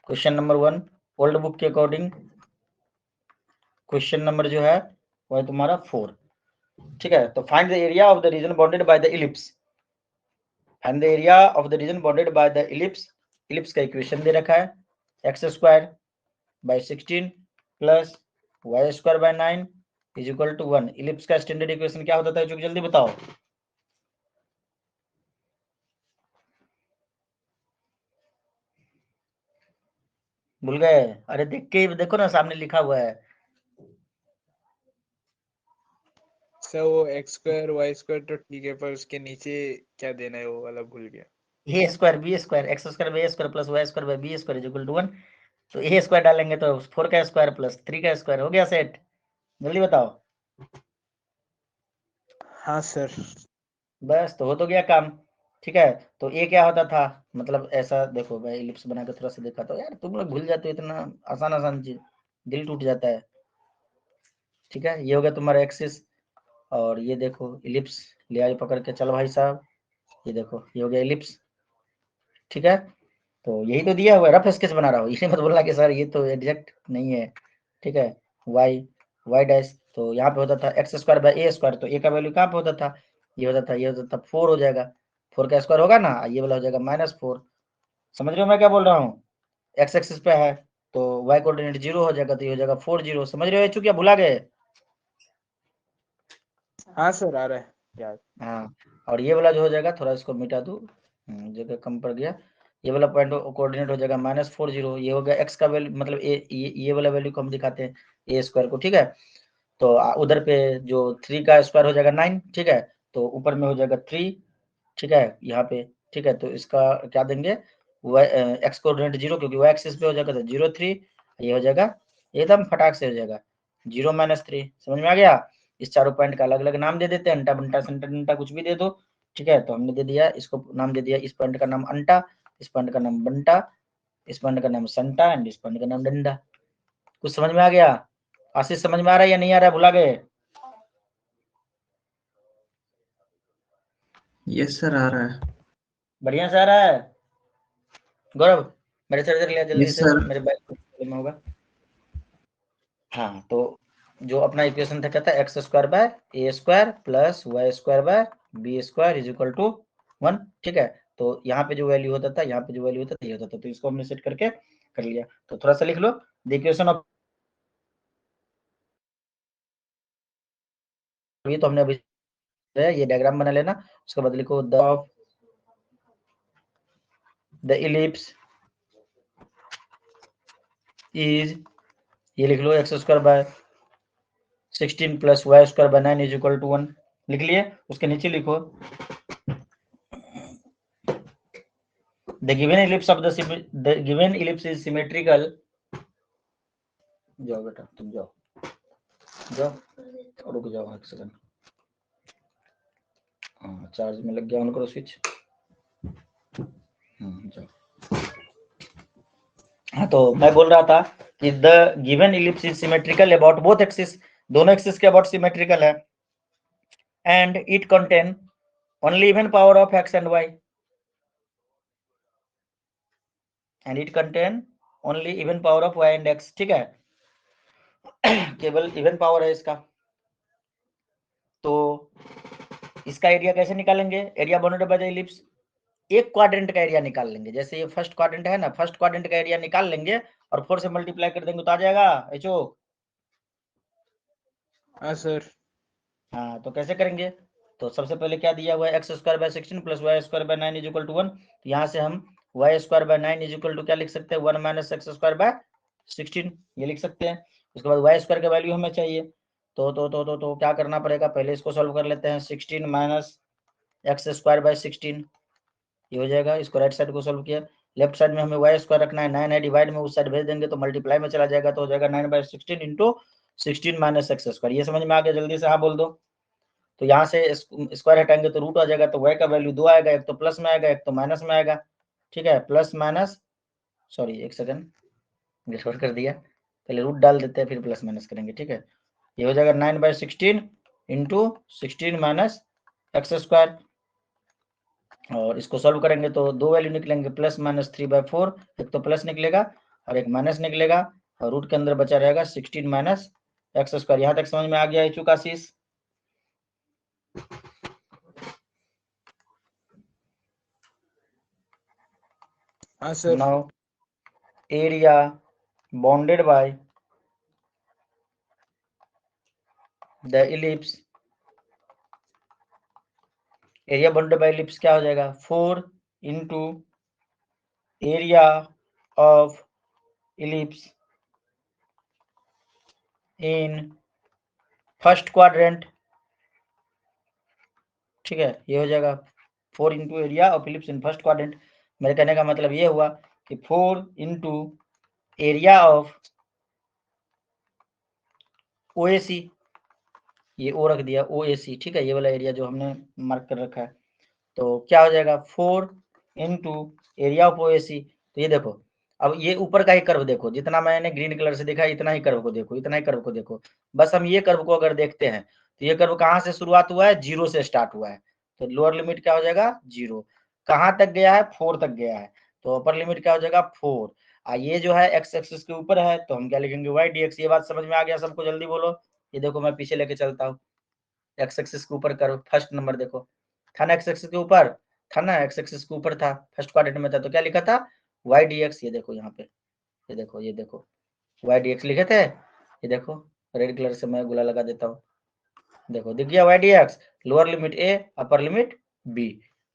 question number 1, old book के अकॉर्डिंग क्वेश्चन नंबर जो है वो है तुम्हारा 4। ठीक है, तो find the area of the region bounded by the ellipse, find the area of the region bounded by the ellipse. Ellipse का इक्वेशन दे रखा है x² by 16 plus y square by 9 is equal to 1। Ellipse का स्टैंडर्ड इक्वेशन क्या होता था जो जल्दी बताओ। भूल गए? अरे देख के देखो ना, सामने लिखा हुआ है। सर वो एक्स स्क्वायर वाई स्क्वायर तो ठीक है, पर उसके नीचे क्या देना है वो वाला भूल गया। A square b square x square by a square plus y square by b square is equal to 1। तो ए स्क्वायर डालेंगे तो 4 का स्क्वायर प्लस 3 का स्क्वायर हो गया सेट। जल्दी बताओ। हाँ सर। बस तो हो तो गया काम। ठीक है, तो ये क्या होता था, मतलब ऐसा देखो भाई, इलिप्स बना के थोड़ा सा देखा तो यार तुम लोग भूल जाते हो इतना आसान आसान चीज, दिल टूट जाता है। ठीक है, ये हो गया तुम्हारा एक्सिस, और ये देखो इलिप्स ले आई पकड़ के, चलो भाई साहब ये देखो ये हो गया इलिप्स। ठीक है, तो यही तो दिया हुआ है, रफ स्केच बना रहा हूँ, इसे मत बोलना कि सर ये तो एग्जैक्ट नहीं है। ठीक है, वाई डैश, तो यहाँ पे होता था x square by a square, तो ए का वैल्यू कहाँ पे होता था, ये होता था, ये होता था 4 हो जाएगा, 4 का स्क्वायर होगा ना, ये वाला हो जाएगा -4। समझ रहे हो मैं क्या बोल रहा हूँ? एक्स एक्सिस पे है तो वाई कोऑर्डिनेट 0 हो जाएगा, तो ये हो जाएगा 4 0। समझ रहे हो चूक क्या भुला गए? हाँ सर आ रहा है याद। हाँ, और ये वाला जो हो जाएगा, थोड़ा इसको मिटा दूं, जगह कम पड़ गया, ये वाला पॉइंट कोऑर्डिनेट हो जाएगा -4 0। ये हो गया एक्स का वैल्यू, मतलब ये वाला वैल्यू को हम दिखाते हैं ए स्क्वायर को। ठीक है, तो उधर पे जो 3 का स्क्वायर हो जाएगा 9। ठीक है, तो ऊपर में हो जाएगा 3। ठीक है, यहाँ पे। ठीक है, तो इसका क्या देंगे, एक्स कोऑर्डिनेट 0, क्योंकि वाई एक्सिस पे हो जाएगा तो 0 3, ये हो जाएगा एकदम फटाक से हो जाएगा 0 -3। समझ में आ गया? इस चारों पॉइंट का अलग अलग नाम दे देते हैं, अंटा बंटा सेंटर डंटा कुछ भी दे दो। ठीक है, तो हमने दे दिया, इसको नाम दे दिया, इस पॉइंट का नाम अंटा, इस पॉइंट का नाम बंटा, इस पॉइंट का नाम संटा, एंड इस पॉइंट का नाम डंडा। कुछ समझ में आ गया? आशीष समझ में आ रहा है या नहीं आ रहा है, भुला गए? यस सर आ रहा है। बढ़िया से आ रहा है? गौरव मेरे से इधर लिया जल्दी यस से, सर। मेरे बैग में होगा। हाँ, तो जो अपना इक्वेशन था क्या था, x square by a square plus y square by b square is equal to 1। ठीक है, तो यहाँ पे जो वैल्यू होता था, यहाँ पे जो वैल्यू होता था, ये होता था, तो इसको हमने सेट करके कर लिया। तो थोड़ा सा लिख लो, द इक्वेशन ऑफ, ये तो हमने अभी ये डायग्राम बना लेना, उसके बाद लिखो the of the ellipse is, ये लिख लो x square by 16 plus y square by 9 is equal to 1। लिख लिए? उसके नीचे लिखो the given ellipse of the given ellipse is symmetrical। जाओ बेटा तुम जाओ, जाओ रुक जाओ एक सेकंड। हाँ, चार्ज में लग गया, ऑन करो स्विच। जाओ। हाँ, तो मैं बोल रहा था कि the given ellipse is symmetrical about both axis, दोनों एक्सिस के अबाउट सिमेट्रिकल है, and it contain only even power of x and y, and it contain only even power of y and x. ठीक है, केवल इवन पावर है इसका। तो इसका एरिया कैसे निकालेंगे, area bounded by the ellipse, एक क्वाड्रेंट का एरिया निकाल लेंगे। जैसे ये फर्स्ट क्वाड्रेंट है ना, फर्स्ट क्वाड्रेंट का एरिया निकाल लेंगे और 4 से मल्टीप्लाई कर देंगे तो आ जाएगा एचओ। हाँ सर। हाँ, तो कैसे करेंगे, तो सबसे पहले क्या दिया हुआ है, x square by 16 plus y square by 9 is equal to 1। तो यहाँ से हम y square by 9 is equal to क्या लिख सकते हैं, 1 माइनस एक्स स्क्वायर बाय 16, ये लिख सकते हैं। उसके बाद वाई स्क्वायर का वैल्यू हमें चाहिए, तो क्या करना पड़ेगा, पहले इसको सॉल्व कर लेते हैं। 16 माइनस एक्स स्क्वायर बाय 16, ये हो जाएगा। इसको राइट साइड को सॉल्व किया, लेफ्ट साइड में हमें वाई स्क्वायर रखना है, 9 है, डिवाइड में उस साइड भेज देंगे तो मल्टीप्लाई में चला जाएगा, तो हो जाएगा 9/16 इंटू 16 माइनस एक्स स्क्वायर। ये समझ में आ गया? जल्दी से हाँ बोल दो। तो यहाँ से स्क्वायर हटाएंगे तो रूट आ जाएगा, तो वाई का वैल्यू 2 आएगा, एक तो प्लस में आएगा, एक तो माइनस में आएगा। ठीक है, प्लस माइनस, सॉरी एक सेकंड गड़बड़ कर दिया, पहले रूट डाल देते हैं फिर प्लस माइनस करेंगे। ठीक है, ये हो जाएगा 9/16 इंटू 16 माइनस एक्स स्क्वायर, और इसको सॉल्व करेंगे तो दो वैल्यू निकलेंगे, प्लस माइनस 3/4, एक तो प्लस निकलेगा और एक माइनस निकलेगा, और रूट के अंदर बचा रहेगा 16 माइनस एक्स स्क्वायर। यहाँ तक समझ में आ गया है चुका शीश? हाँ sir. Now area bounded by the ellipse, area bounded bye ellipse क्या हो जाएगा 4 into area of ellipse in first quadrant, ठीक है, ये हो जाएगा 4 into area of ellipse in first quadrant. मेरे कहने का मतलब ये हुआ कि 4 इंटू एरिया ऑफ OAC, ये ओ रख दिया OAC, ठीक है, ये वाला एरिया जो हमने मार्क कर रखा है, तो क्या हो जाएगा 4 इंटू एरिया ऑफ OAC। तो ये देखो, अब ये ऊपर का ही कर्व देखो, जितना मैंने ग्रीन कलर से देखा इतना ही कर्व को देखो, इतना ही कर्व को देखो। बस हम ये कर्व को अगर देखते हैं तो ये कर्व कहाँ से शुरुआत हुआ है, 0 से स्टार्ट हुआ है, तो लोअर लिमिट क्या हो जाएगा 0, कहाँ तक गया है 4 तक गया है, तो अपर लिमिट क्या हो जाएगा 4। ये जो है x एक्सिस के ऊपर है तो हम क्या लिखेंगे y dx। ये बात समझ में आ गया सबको, जल्दी बोलो। ये देखो मैं पीछे लेके चलता हूँ, x एक्सिस के ऊपर कर्व, फर्स्ट नंबर देखो था ना, x एक्सिस के ऊपर था ना, x एक्सिस के ऊपर था, फर्स्ट क्वाड्रेंट में था, तो क्या लिखा था y dx। ये देखो यहाँ पे, ये देखो y dx लिखे थे, ये देखो रेड कलर से मैं गुला लगा देता हूँ, देखो दिख गया y dx, lower limit a upper limit b,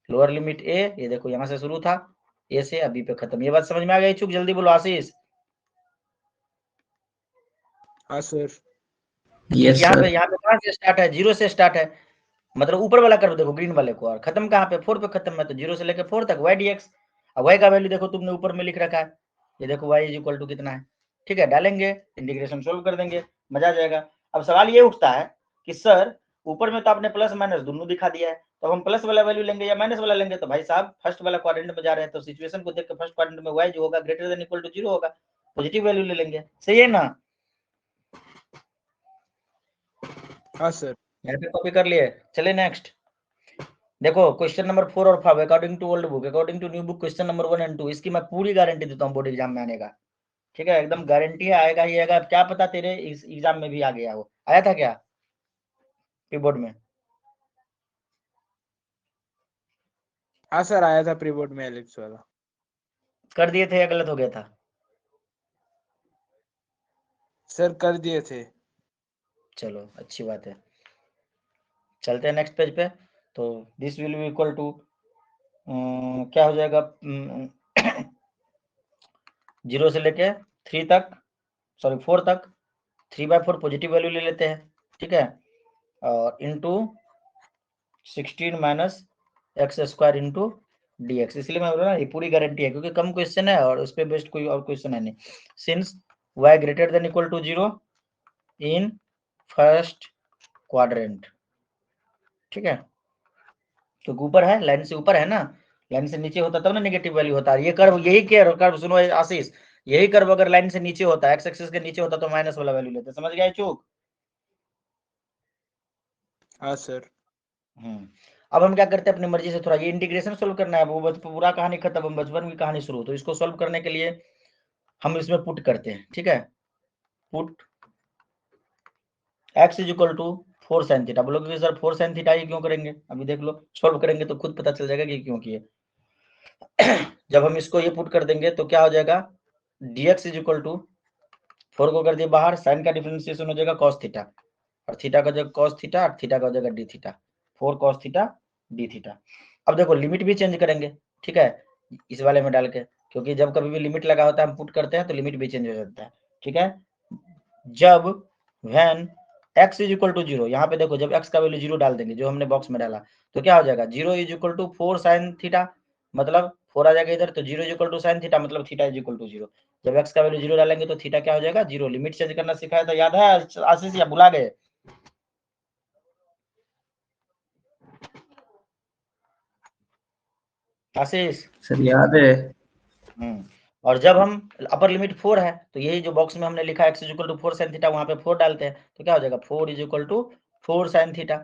lower limit a ये देखो यहाँ से शुरू था a से अब b पे खत्म। ये बात समझ में आ गई चुक, जल्दी बोलो आशीष। हाँ सर। यस यहाँ सर। पे कहाँ से स्टार्ट है, 0 से स्टार्ट है, मतलब ऊपर वाला कर्व देखो ग्रीन वाले को, और खत्म कहाँ पे 4 पे खत्म है, तो 0 से लेके 4 तक y dx। अब y का वैल्यू देखो तुमने ऊपर में लिख रखा है, ये देखो y इज इक्वल टू कितना है, ठीक है, डालेंगे इंटीग्रेशन सोल्व कर देंगे, मजा आ जाएगा। अब सवाल ये उठता है कि सर ऊपर में तो आपने प्लस माइनस दोनों दिखा दिया है, तो हम प्लस वाला वैल्यू लेंगे या माइनस वाला लेंगे, तो भाई साहब फर्स्ट वाला क्वाड्रेंट में जा रहे हैं तो सिचुएशन को देख के फर्स्ट क्वाड्रेंट में y जो होगा ग्रेटर देन इक्वल टू 0 होगा, पॉजिटिव वैल्यू ले लेंगे, सही है ना। हाँ सर। यहाँ पे कॉपी कर लिए, चले नेक्स्ट। देखो क्वेश्चन नंबर 4 और 5 according to old book, according to new book question number 1 and 2, इसकी मैं पूरी गारंटी देता हूँ बोर्ड एग्जाम में आने का, ठीक है, एकदम गारंटी है आएगा ही आएगा। क्या पता तेरे इस एग्जाम में भी आ गया हो, आया था क्या प्री बोर्ड में? हाँ सर, आया था प्री बोर्ड में एलिप्स वाला। कर दिए थे या गलत हो गया था? सर कर दिए थे। चलो अच्छी बात है, चलते हैं नेक्स्ट पेज पे। तो this will be equal to क्या हो जाएगा 0 से लेके 3 तक, सॉरी 4 तक, 3/4 पॉजिटिव वैल्यू ले लेते हैं, ठीक है, और into 16 minus x square into dx, इसलिए मैं बोल रहा ना ये पूरी गारंटी है क्योंकि कम क्वेश्चन है और उस पर बेस्ड कोई और क्वेश्चन है नहीं। Since y greater than equal to 0 in first quadrant, ठीक है, तो ऊपर है लाइन से ऊपर है ना, लाइन से नीचे होता तब ना नेगेटिव वैल्यू होता है। ये कर्व यही कर्व सुनो आशीष, यही कर्व अगर लाइन से नीचे होता है एक्स एक्सिस के नीचे होता तो माइनस वाला वैल्यू लेते, समझ गया चूक। हाँ सर। अब हम क्या करते हैं अपनी मर्जी से, थोड़ा ये इंटीग्रेशन सोल्व करना है, वो पूरा कहानी खत्म, हम बचपन की कहानी शुरू, तो इसको सोल्व करने के लिए हम इसमें पुट करते हैं, ठीक है, put x is equal to 4 sin theta. बोलोगे सर 4 sin थीटा ये क्यों करेंगे, अभी देख लो, सोल्व करेंगे तो खुद पता चल जाएगा कि क्यों किए। जब हम इसको ये पुट कर देंगे तो क्या हो जाएगा dx इज इक्वल टू 4 को कर दिए बाहर, साइन का डिफरेंशिएशन हो जाएगा cos थीटा, और थीटा का जगह cos थीटा और थीटा का जगह d theta, 4 cos theta d theta. अब देखो लिमिट भी चेंज करेंगे, ठीक है, इस वाले में डाल के, क्योंकि जब कभी भी लिमिट लगा होता है हम पुट करते हैं तो लिमिट भी चेंज हो जाता है, ठीक है। जब when x is equal to 0, यहाँ पे देखो जब x का वैल्यू 0 डाल देंगे जो हमने बॉक्स में डाला, तो क्या हो जाएगा 0 is equal to 4 sin theta, मतलब 4 आ जाएगा इधर, तो 0 is equal to sin theta मतलब थीटा इज इक्वल टू 0। जब x का वैल्यू 0 डालेंगे तो थीटा क्या हो जाएगा 0। लिमिट चेंज करना सिखाया था, याद है आशीष या भुला गए? आशीष सर याद है। और जब हम अपर लिमिट 4 है तो यही जो बॉक्स में हमने लिखा x is equal to 4 sin theta, वहां पे 4 डालते हैं तो क्या हो जाएगा 4 is equal to 4 sin theta,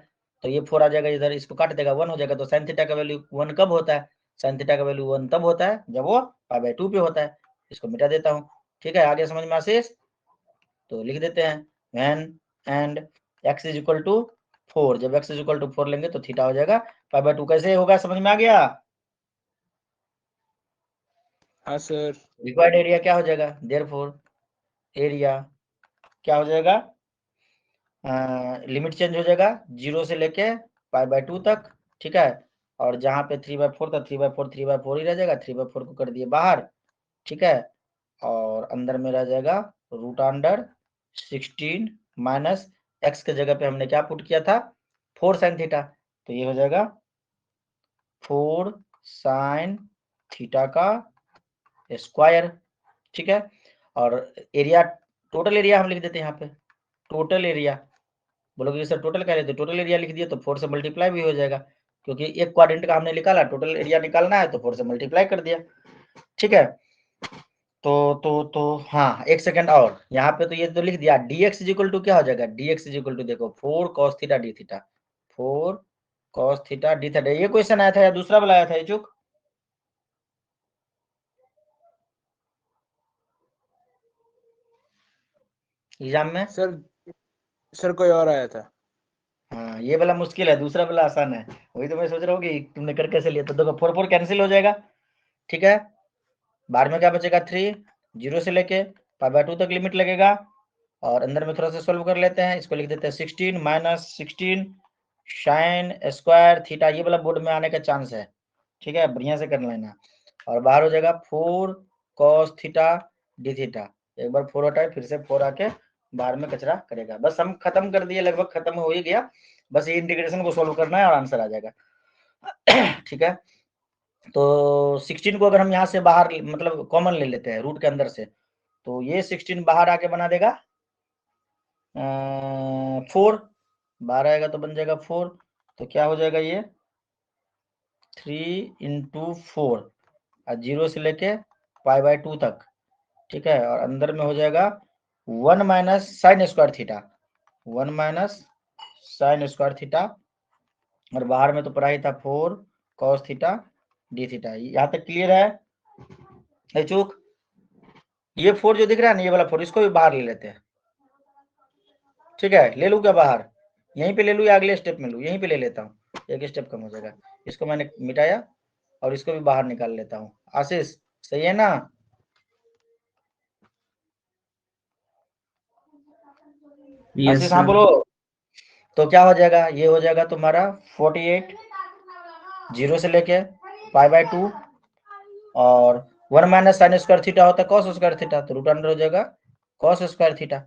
तो ये 4 आ जाएगा इधर, इसको काट देगा 1 हो जाएगा, तो sin थीटा का वैल्यू 1 कब होता है, sin थीटा का वैल्यू 1 तब होता है जब वो π/2 पे होता है। इसको मिटा देता हूँ, ठीक है, आगे समझ में आशीष, तो लिख देते हैं when and x is equal to 4, जब x इज इक्वल टू 4 लेंगे तो थीटा हो जाएगा π/2। कैसे होगा समझ में आ गया? हाँ सर। रिक्वायर्ड एरिया क्या हो जाएगा, देयरफॉर एरिया क्या हो जाएगा लिमिट चेंज हो जाएगा 0 से लेके π/2 तक, ठीक है। और जहाँ पे 3/4 था 3/4 ही रह जाएगा, 3/4 को कर दिए बाहर, ठीक है। और अंदर में रह जाएगा √16 माइनस x के जगह पे हमने क्या पुट किया था 4 sin थीटा, तो ये हो जाएगा 4 sin थीटा का स्क्वायर, ठीक है। और एरिया, टोटल एरिया हम लिख देते हैं यहाँ पे, टोटल एरिया। बोलोगे सर टोटल क्या लेते, टोटल एरिया लिख दिए तो 4 से मल्टीप्लाई भी हो जाएगा, क्योंकि एक क्वाड्रेंट का हमने निकाला, टोटल एरिया निकालना है तो 4 से मल्टीप्लाई कर दिया, ठीक है। तो हाँ, एक सेकंड और यहाँ पे तो ये तो लिख दिया dx इक्वल टू क्या हो जाएगा, dx इक्वल टू देखो 4 cos theta d theta, 4 cos theta d theta. ये क्वेश्चन आया था या दूसरा वाला आया था ये चुक, एग्जाम में? सर कोई और आया था। हाँ, ये वाला मुश्किल है, दूसरा वाला आसान है, वही तो मैं सोच रहा हूँ कि तुमने कर कैसे लिया। तो देखो 4 कैंसिल हो जाएगा, ठीक है। बाहर में क्या बचेगा 3, 0 से लेके π/2 तक लिमिट लगेगा। और अंदर में थोड़ा सा सोल्व कर लेते हैं, इसको लिख देते हैं 16 माइनस 16 साइन स्क्वायर थीटा, ये वाला बोर्ड में आने का चांस है, ठीक है, बढ़िया से कर लेना। और बाहर हो जाएगा 4 cos थीटा d थीटा, एक बार 4 हटाए फिर से 4 आके बाहर में कचरा करेगा। बस हम खत्म कर दिए, लगभग खत्म हो ही गया, बस ये इंटीग्रेशन को सोल्व करना है और आंसर आ जाएगा ठीक है। तो 16 को अगर हम यहाँ से बाहर मतलब कॉमन ले लेते हैं रूट के अंदर से, तो ये 16 बाहर आके बना देगा 4, बाहर आएगा तो बन जाएगा 4, तो क्या हो जाएगा ये 3 × 4 और 0 से लेके π/2 तक, ठीक है। और अंदर में हो जाएगा 1 minus sine square theta, 1 minus sine square theta. और बाहर में तो पढ़ा ही था 4 cos थीटा d थीटा। यहाँ तक क्लियर है चूक? ये 4 जो दिख रहा है ना, ये वाला 4, इसको भी बाहर ले लेते हैं, ठीक है। ले लूँ क्या बाहर, यहीं पे ले लूँ या अगले स्टेप में लूँ, यहीं पे ले लेता हूँ, एक स्टेप कम हो जाएगा। इसको मैंने मिटाया और इसको भी बाहर निकाल लेता हूँ। आशीष सही है ना? यस आशीष हाँ सर। बोलो। तो क्या हो जाएगा, ये हो जाएगा तुम्हारा 48, 0 से लेके π/2 और 1 माइनस साइन स्क्वायर थीटा होता है कॉस स्क्वायर थीटा, तो √अंडर हो जाएगा कॉस स्क्वायर थीटा।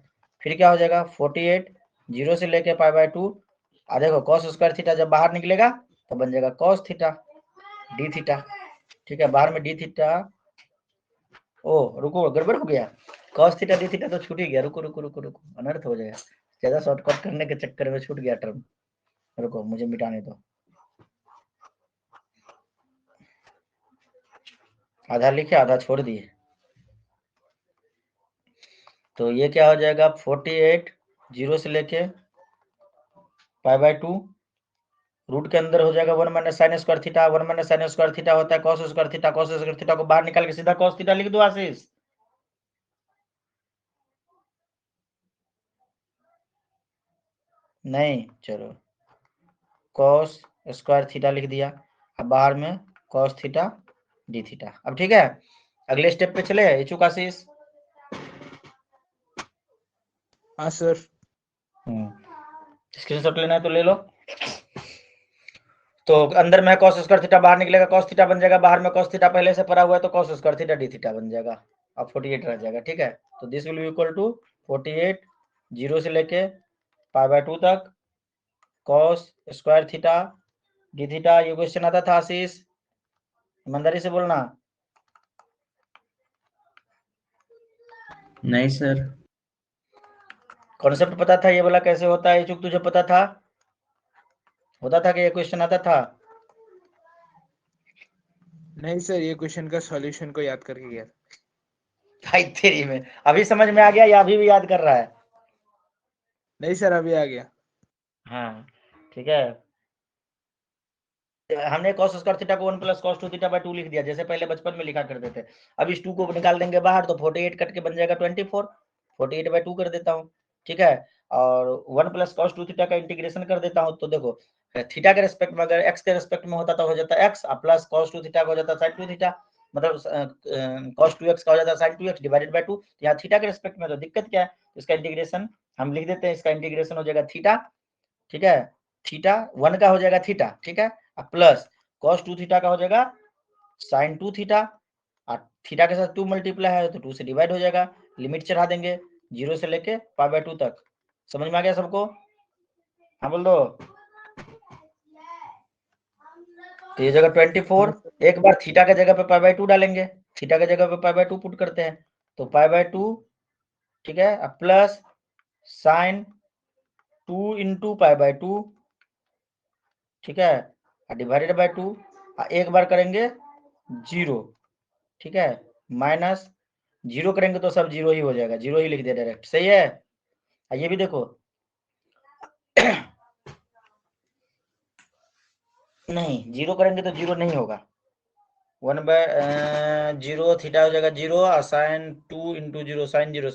फिर क्या हो जाएगा 48, 0 से लेके π/2 और देखो कॉस स्क्वायर थीटा जब बाहर निकलेगा तो बन जाएगा कॉस थीटा d थीटा, ठीक है। बाहर में d थीटा, ओ रुको गड़बड़ हो गया, कॉस थीटा d थीटा तो छूट ही गया, रुको रुको रुको रुको, अनर्थ हो जाएगा, ज्यादा शॉर्टकट करने के चक्कर में छूट गया टर्म, रुको मुझे मिटाने दो। आधा लिखे आधा छोड़ दिए, तो ये क्या हो जाएगा 48, 0 से लेके π/2 रूट के अंदर हो जाएगा 1 minus sine square theta, 1 minus sine square theta होता है cos square theta, cos square theta को बाहर निकाल के सीधा कॉस थीटा लिख दो आशीष। नहीं चलो कॉस स्क्वायर थीटा लिख दिया, अब बाहर में कॉस थीटा डी थीटा। अब ठीक है, अगले स्टेप पे चले इच्छुक आशीष? हाँ सर। स्क्रीनशॉट लेना है तो ले लो। तो अंदर में कॉस स्क्वायर थीटा, बाहर निकलेगा कॉस थीटा बन जाएगा, बाहर में कॉस थीटा पहले से पड़ा हुआ है तो cos square theta d theta बन जाएगा। अब 48 रह जाएगा, ठीक है। तो this will be equal to 48, 0 से लेके π/2 तक cos square theta d theta. ये क्वेश्चन आता था आशीष, ईमानदारी से बोलना। नहीं सर। कॉन्सेप्ट पता था ये वाला कैसे होता है इच्छुक, तुझे पता था, होता था कि ये क्वेश्चन आता था? नहीं सर, ये क्वेश्चन का सॉल्यूशन को याद करके गया। भाई तेरी में, अभी समझ में आ गया या अभी भी याद कर रहा है? नहीं सर, अभी आ गया। हाँ ठीक है, हमने cos स्क्वायर थीटा को 1 प्लस cos 2 थीटा बाय 2 लिख दिया, जैसे पहले बचपन में लिखा करते थे। अब इस 2 को निकाल देंगे बाहर तो 48 कट के बन जाएगा 24, 48 बाय 2 कर देता हूँ, ठीक है। और 1 प्लस cos 2 थीटा का इंटीग्रेशन कर देता हूँ, तो देखो थीटा के रेस्पेक्ट में, अगर x के रेस्पेक्ट में होता तो हो जाता x, प्लस cos 2 थीटा हो जाता sin 2 थीटा, मतलब cos 2x का हो जाता है sin 2x डिवाइडेड बाय 2। यहाँ थीटा के रिस्पेक्ट में तो दिक्कत क्या है, इसका इंटीग्रेशन हम लिख देते हैं, इसका इंटीग्रेशन हो जाएगा थीटा, ठीक है, थीटा 1 का हो जाएगा थीटा, ठीक है, प्लस cos 2 थीटा का हो जाएगा sin 2 थीटा, और थीटा के साथ 2 मल्टीप्लाई है तो 2 से डिवाइड हो जाएगा, लिमिट चढ़ा देंगे 0 से लेके π/2 तक। समझ में आ गया सबको? हाँ बोल दो। तो ये जगह 24, एक बार थीटा के जगह पे π/2 डालेंगे, थीटा के जगह पे π/2 पुट करते हैं तो π/2, ठीक है, अब प्लस sin 2 इंटू π/2, ठीक है, डिवाइडेड बाय 2, एक बार करेंगे 0, ठीक है, माइनस 0 करेंगे तो सब 0 ही हो जाएगा, 0 ही लिख दे डायरेक्ट, सही है। ये भी देखो नहीं 0 करेंगे तो 0 नहीं होगा, 1/0 थीटा हो जाएगा 0 और sin 2 इंटू 0 sin 0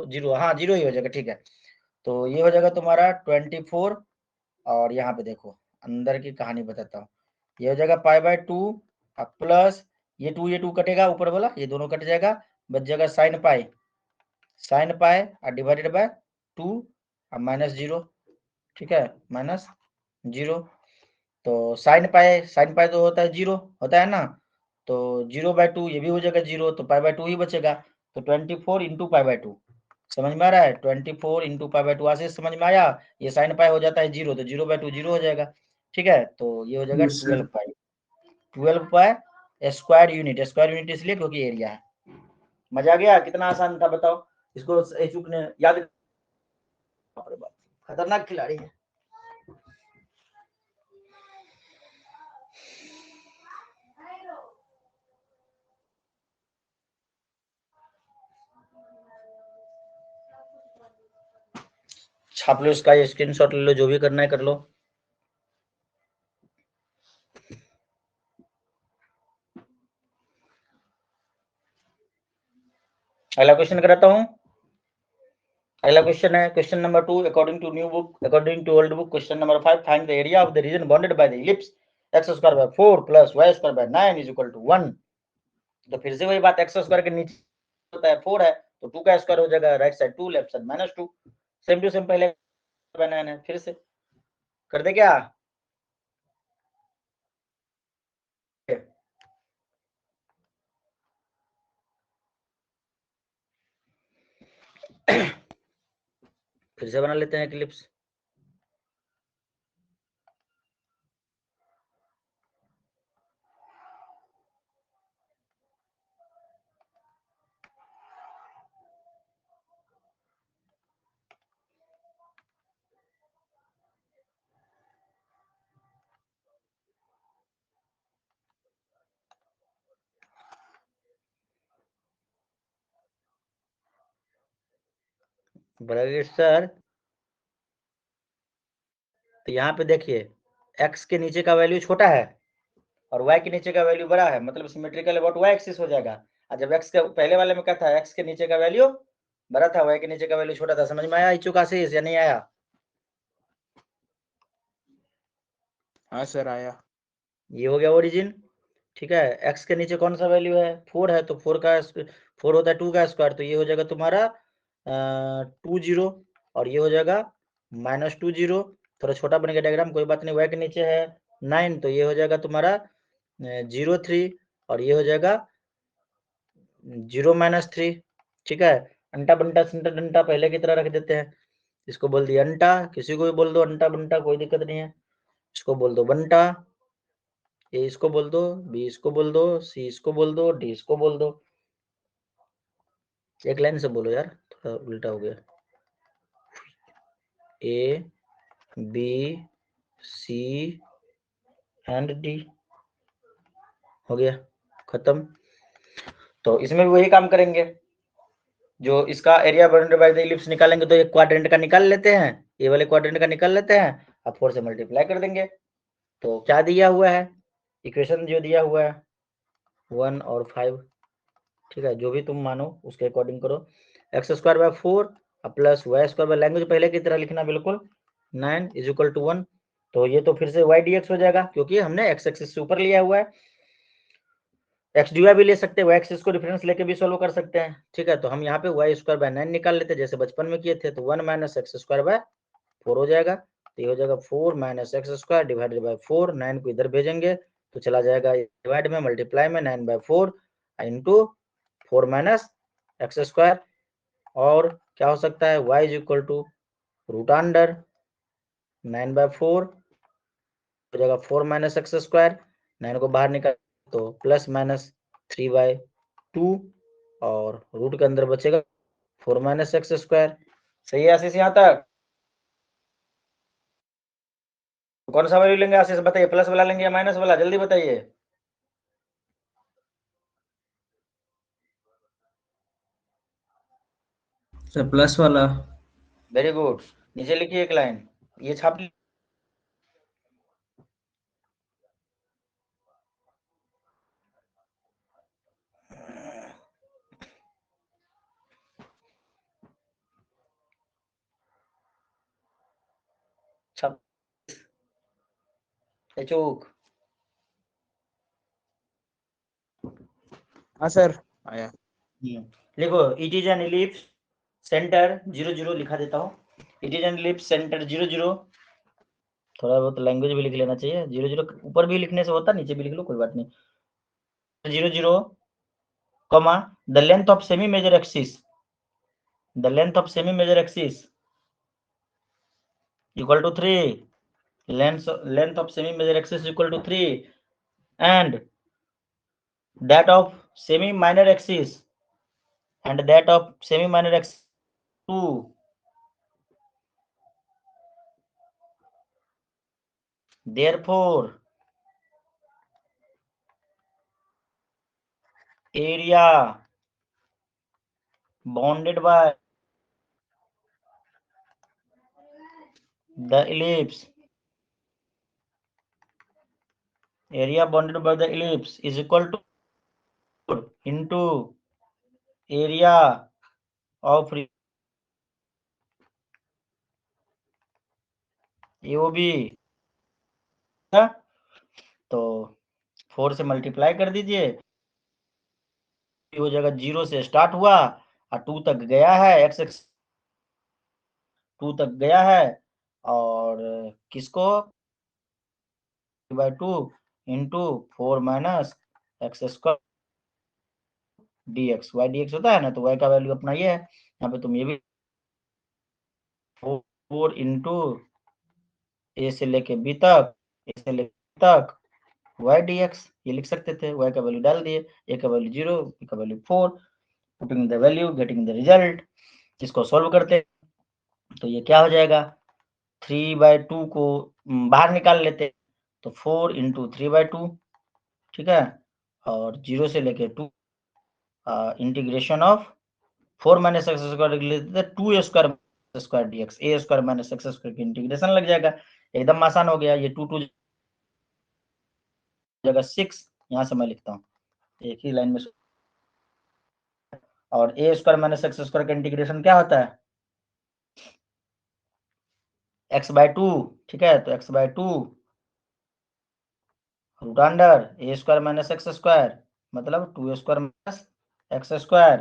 0, हाँ 0 ही हो जाएगा, ठीक है। तो ये हो जाएगा तुम्हारा 24, और यहाँ पे देखो अंदर की कहानी बताता हूँ, ये हो जाएगा π/2 प्लस ये 2 कटेगा ऊपर वाला, ये दोनों कट जाएगा, बच जाएगा sin π और डिवाइडेड बाय 2 और माइनस 0, ठीक है, माइनस 0। तो sin π तो होता है 0, होता है ना, तो 0/2 ये भी हो जाएगा 0, तो π/2 ही बचेगा, तो 24 इंटू π/2। समझ में आ रहा है? 24 इंटू π/2 आशीष समझ में आया? ये sin π हो जाता है 0, तो 0/2 0 हो जाएगा, ठीक है। तो ये हो जाएगा Yes, sir. 12 π स्क्वायर यूनिट इसलिए क्योंकि एरिया है। मजा आ गया? कितना आसान था बताओ। इसको चुक ने याद, खतरनाक खिलाड़ी है। छाप लो इसका, स्क्रीनशॉट ले लो, जो भी करना है कर लो। अगला क्वेश्चन कराता हूँ। अगला क्वेश्चन है question number 2, according to new book, according to old book, question number 5, find the area of the region bounded by the ellipse x² / 4 + y² / 9 = 1। तो फिर से वही बात, x² के नीचे होता है 4 है तो 2 का स्क्वायर हो जाएगा, right side 2 left side -2, same to same पहले बनाना है, फिर से कर दे क्या? फिर से बना लेते हैं क्लिप्स। बराबर सर, तो यहाँ पे देखिए x के नीचे का वैल्यू छोटा है और y के नीचे का वैल्यू बड़ा है, मतलब सिमेट्रिकल अबाउट y एक्सिस हो जाएगा। और जब x के पहले वाले में क्या था, x के नीचे का वैल्यू बड़ा था, y के नीचे का वैल्यू छोटा था। समझ में आया इच्छुक आशीष या नहीं आया? हाँ सर आया। ये हो गया ओरिजिन, ठीक है। x के नीचे कौन सा वैल्यू है, 4 है, तो 4 होता है 2 का स्क्वायर, तो ये हो जाएगा तुम्हारा 20, और ये हो जाएगा -20। थोड़ा छोटा बनेगा डायग्राम, कोई बात नहीं। y के नीचे है 9, तो ये हो जाएगा तुम्हारा 0 3, और ये हो जाएगा 0 -3, ठीक है। अंटा बंटा संटा डंटा पहले की तरह रख देते हैं, इसको बोल दिया अंटा, किसी को भी बोल दो अंटा बंटा, कोई दिक्कत नहीं है। इसको बोल दो बंटा, ए इसको बोल दो, बी इसको बोल दो, सी इसको बोल दो, डी इसको बोल दो। एक लाइन से बोलो यार, थोड़ा उल्टा हो गया। A B C and D, हो गया खत्म। तो इसमें भी वही काम करेंगे, जो इसका area bounded by the ellipse निकालेंगे, तो एक क्वाड्रेंट का निकाल लेते हैं, ये वाले क्वाड्रेंट का निकाल लेते हैं, अब 4 से मल्टीप्लाई कर देंगे। तो क्या दिया हुआ है, इक्वेशन जो दिया हुआ है 1 और 5, ठीक है, जो भी तुम मानो उसके अकॉर्डिंग करो। x² / 4 प्लस y² लैंग्वेज पहले की तरह लिखना बिल्कुल, 9 = 1। तो ये तो फिर से y dx हो जाएगा, क्योंकि हमने x एक्सिस से ऊपर लिया हुआ है। एक्स डी वाई भी ले सकते हैं, वाई एक्सिस को रेफरेंस लेके भी सोल्व कर सकते हैं। ठीक है, तो हम यहाँ पे वाई स्क्वायर बाय 9 निकाल लेते हैं जैसे बचपन में किए थे, तो 1 माइनस एक्स स्क्वायर बाय 4 हो जाएगा। तो ये हो जाएगा 4 minus x square divided by 4। 9 को इधर भेजेंगे तो चला जाएगा डिवाइड में, मल्टीप्लाई में 9 by 4 into 4 minus x square. और क्या हो सकता है, y is equal to root under 9 by 4 हो जाएगा 4 माइनस एक्स स्क्वायर। 9 को बाहर निकाल तो प्लस माइनस 3 बाय 2 और रूट के अंदर बचेगा 4 माइनस एक्स स्क्वायर। सही है आशीष यहाँ तक? कौन सा वैल्यू लेंगे आशीष बताइए, प्लस वाला लेंगे या माइनस वाला, जल्दी बताइए। सर प्लस वाला। वेरी गुड, नीचे लिखिए एक लाइन, ये छाप छाप चूक। हाँ सर आया। लिखो it is an ellipse centre 0 0 लिखा देता हूँ। It is an ellipse centre 0 0, थोड़ा बहुत लैंग्वेज भी लिख लेना चाहिए। 0 0 ऊपर भी लिखने से होता, नीचे भी लिख लो कोई बात नहीं। 0 0 comma the length of semi major axis, the length of semi major axis equal to 3, length of semi major axis equal to 3 and that of semi minor axis and that of semi minor axis 2. Therefore area bounded by the ellipse, area bounded by the ellipse is equal to into area of AOB। तो 4 से मल्टीप्लाई कर दीजिए, हो जाएगा 0 से स्टार्ट हुआ और 2 तक गया है, x 2 तक गया है और किसको by 2 into 4 minus x square dx, y dx होता है ना, तो y का वैल्यू अपना ये है। यहाँ पे तुम ये भी 4 इंटू ए से लेके बी तक, ए से लेके तक y dx ये लिख सकते थे। y का वैल्यू डाल दिए, a का वैल्यू 0, b का value 4, putting the value getting the result. इसको सॉल्व करते हैं तो ये क्या हो जाएगा, 3/2 को बाहर निकाल लेते तो 4 इंटू 3/2, ठीक है, और 0 से लेके 2 integration of 4 minus x square 2 square square dx, a square minus x square की इंटीग्रेशन लग जाएगा। एकदम आसान हो गया, ये 2 2 जगह 6, यहाँ से मैं लिखता हूँ एक ही लाइन में। और a square minus x square का इंटीग्रेशन क्या होता है, x/2, ठीक है, तो x/2 root under a square minus x square मतलब 2 square minus x square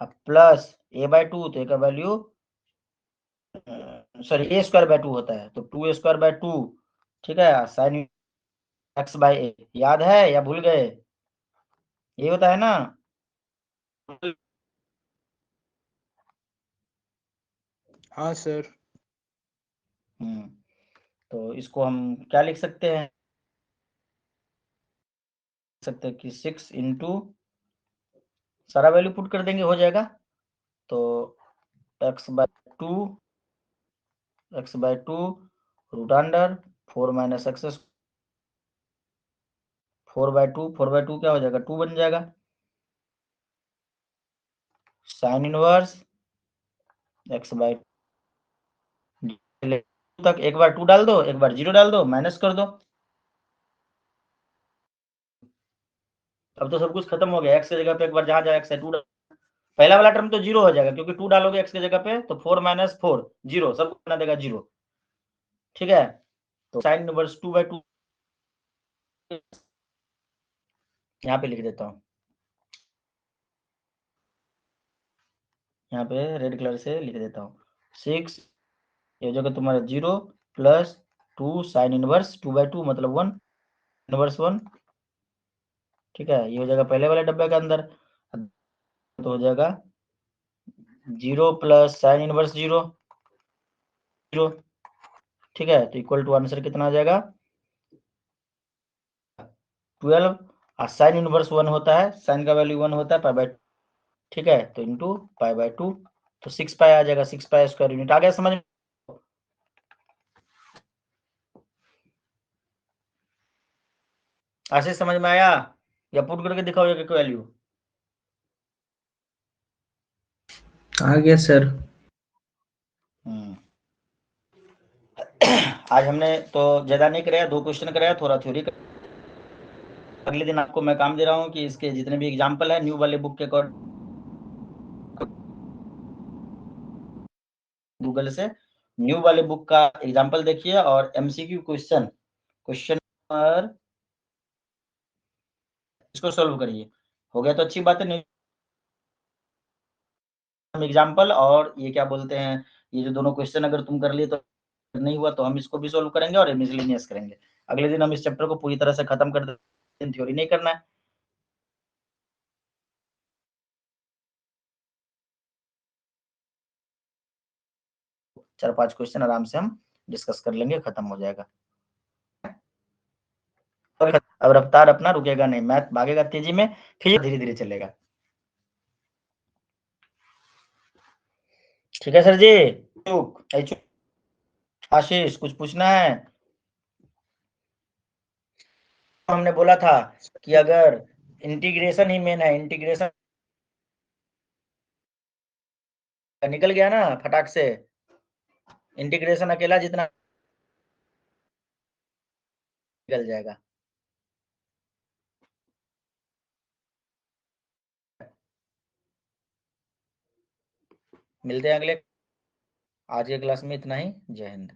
plus a/2, तो a का value sorry a square by 2 होता है, तो 2 स्क्वायर बाय 2, ठीक है, साइन x बाय a, याद है या भूल गए, ये होता है ना। हाँ सर। तो इसको हम क्या लिख सकते हैं, कि 6 इंटू सारा वैल्यू पुट कर देंगे हो जाएगा, तो x/2 root under 4 minus x 4/2 क्या हो जाएगा, 2 बन जाएगा, साइन इनवर्स x/2 तक एक बार 2 डाल दो, एक बार 0 डाल दो, माइनस कर दो। अब तो सब कुछ खत्म हो गया, x की जगह पे एक बार जहां जहां x है 2 पहला वाला टर्म तो 0 हो जाएगा क्योंकि 2 डालोगे x की जगह पे तो 4 माइनस 4 0 सब बना देगा 0, ठीक है। तो साइन इनवर्स 2/2 यहाँ पे लिख देता हूँ। यहाँ पे रेड कलर से लिख देता हूँ 6, ये हो जाएगा तुम्हारा 0 प्लस 2 साइन इनवर्स 2/2 मतलब 1 इनवर्स 1, ठीक है। ये हो जाएगा पहले वाले डब्बे के अंदर, तो हो जाएगा 0 प्लस साइन इनवर्स 0 0, ठीक है। तो इक्वल टू आंसर कितना आ जाएगा 12, और साइन इनवर्स 1 होता है, साइन का वैल्यू 1 होता है पाई बाय, ठीक है। तो इंटू पाई बाय 2, तो 6 पाई आ जाएगा, 6 पाई स्क्वायर यूनिट। आ गया समझ में? ऐसे समझ में आया या पुट करके दिखाओ एक वैल्यू? आ गया सर। आज हमने तो ज्यादा नहीं कराया, 2 क्वेश्चन कराया, थोड़ा थ्योरी। अगले दिन आपको मैं काम दे रहा हूँ कि इसके जितने भी एग्जाम्पल है न्यू वाले बुक के अकॉर्डिंग गूगल से न्यू वाले बुक का एग्जाम्पल देखिए और एमसीक्यू क्वेश्चन पर इसको सॉल्व करिए। हो गया तो अच्छी बात है। एग्जाम्पल और ये क्या बोलते हैं, ये जो दोनों क्वेश्चन अगर तुम कर लिए तो नहीं हुआ तो हम इसको भी सॉल्व करेंगे और मिसलेनियस करेंगे। अगले दिन हम इस चैप्टर को पूरी तरह से खत्म कर देंगे, थ्योरी नहीं करना है। 4-5 क्वेश्चन आराम से हम डिस्कस कर लेंगे, खत्म हो जाएगा। अब रफ्तार अपना रुकेगा नहीं, मैथ भागेगा तेजी में, फिर धीरे धीरे चलेगा। ठीक है सर जी। आशीष कुछ पूछना है? हमने बोला था कि अगर इंटीग्रेशन ही मेन है, इंटीग्रेशन निकल गया ना फटाक से, इंटीग्रेशन अकेला जितना निकल जाएगा। मिलते हैं अगले, आज के क्लास में इतना ही। जय हिंद।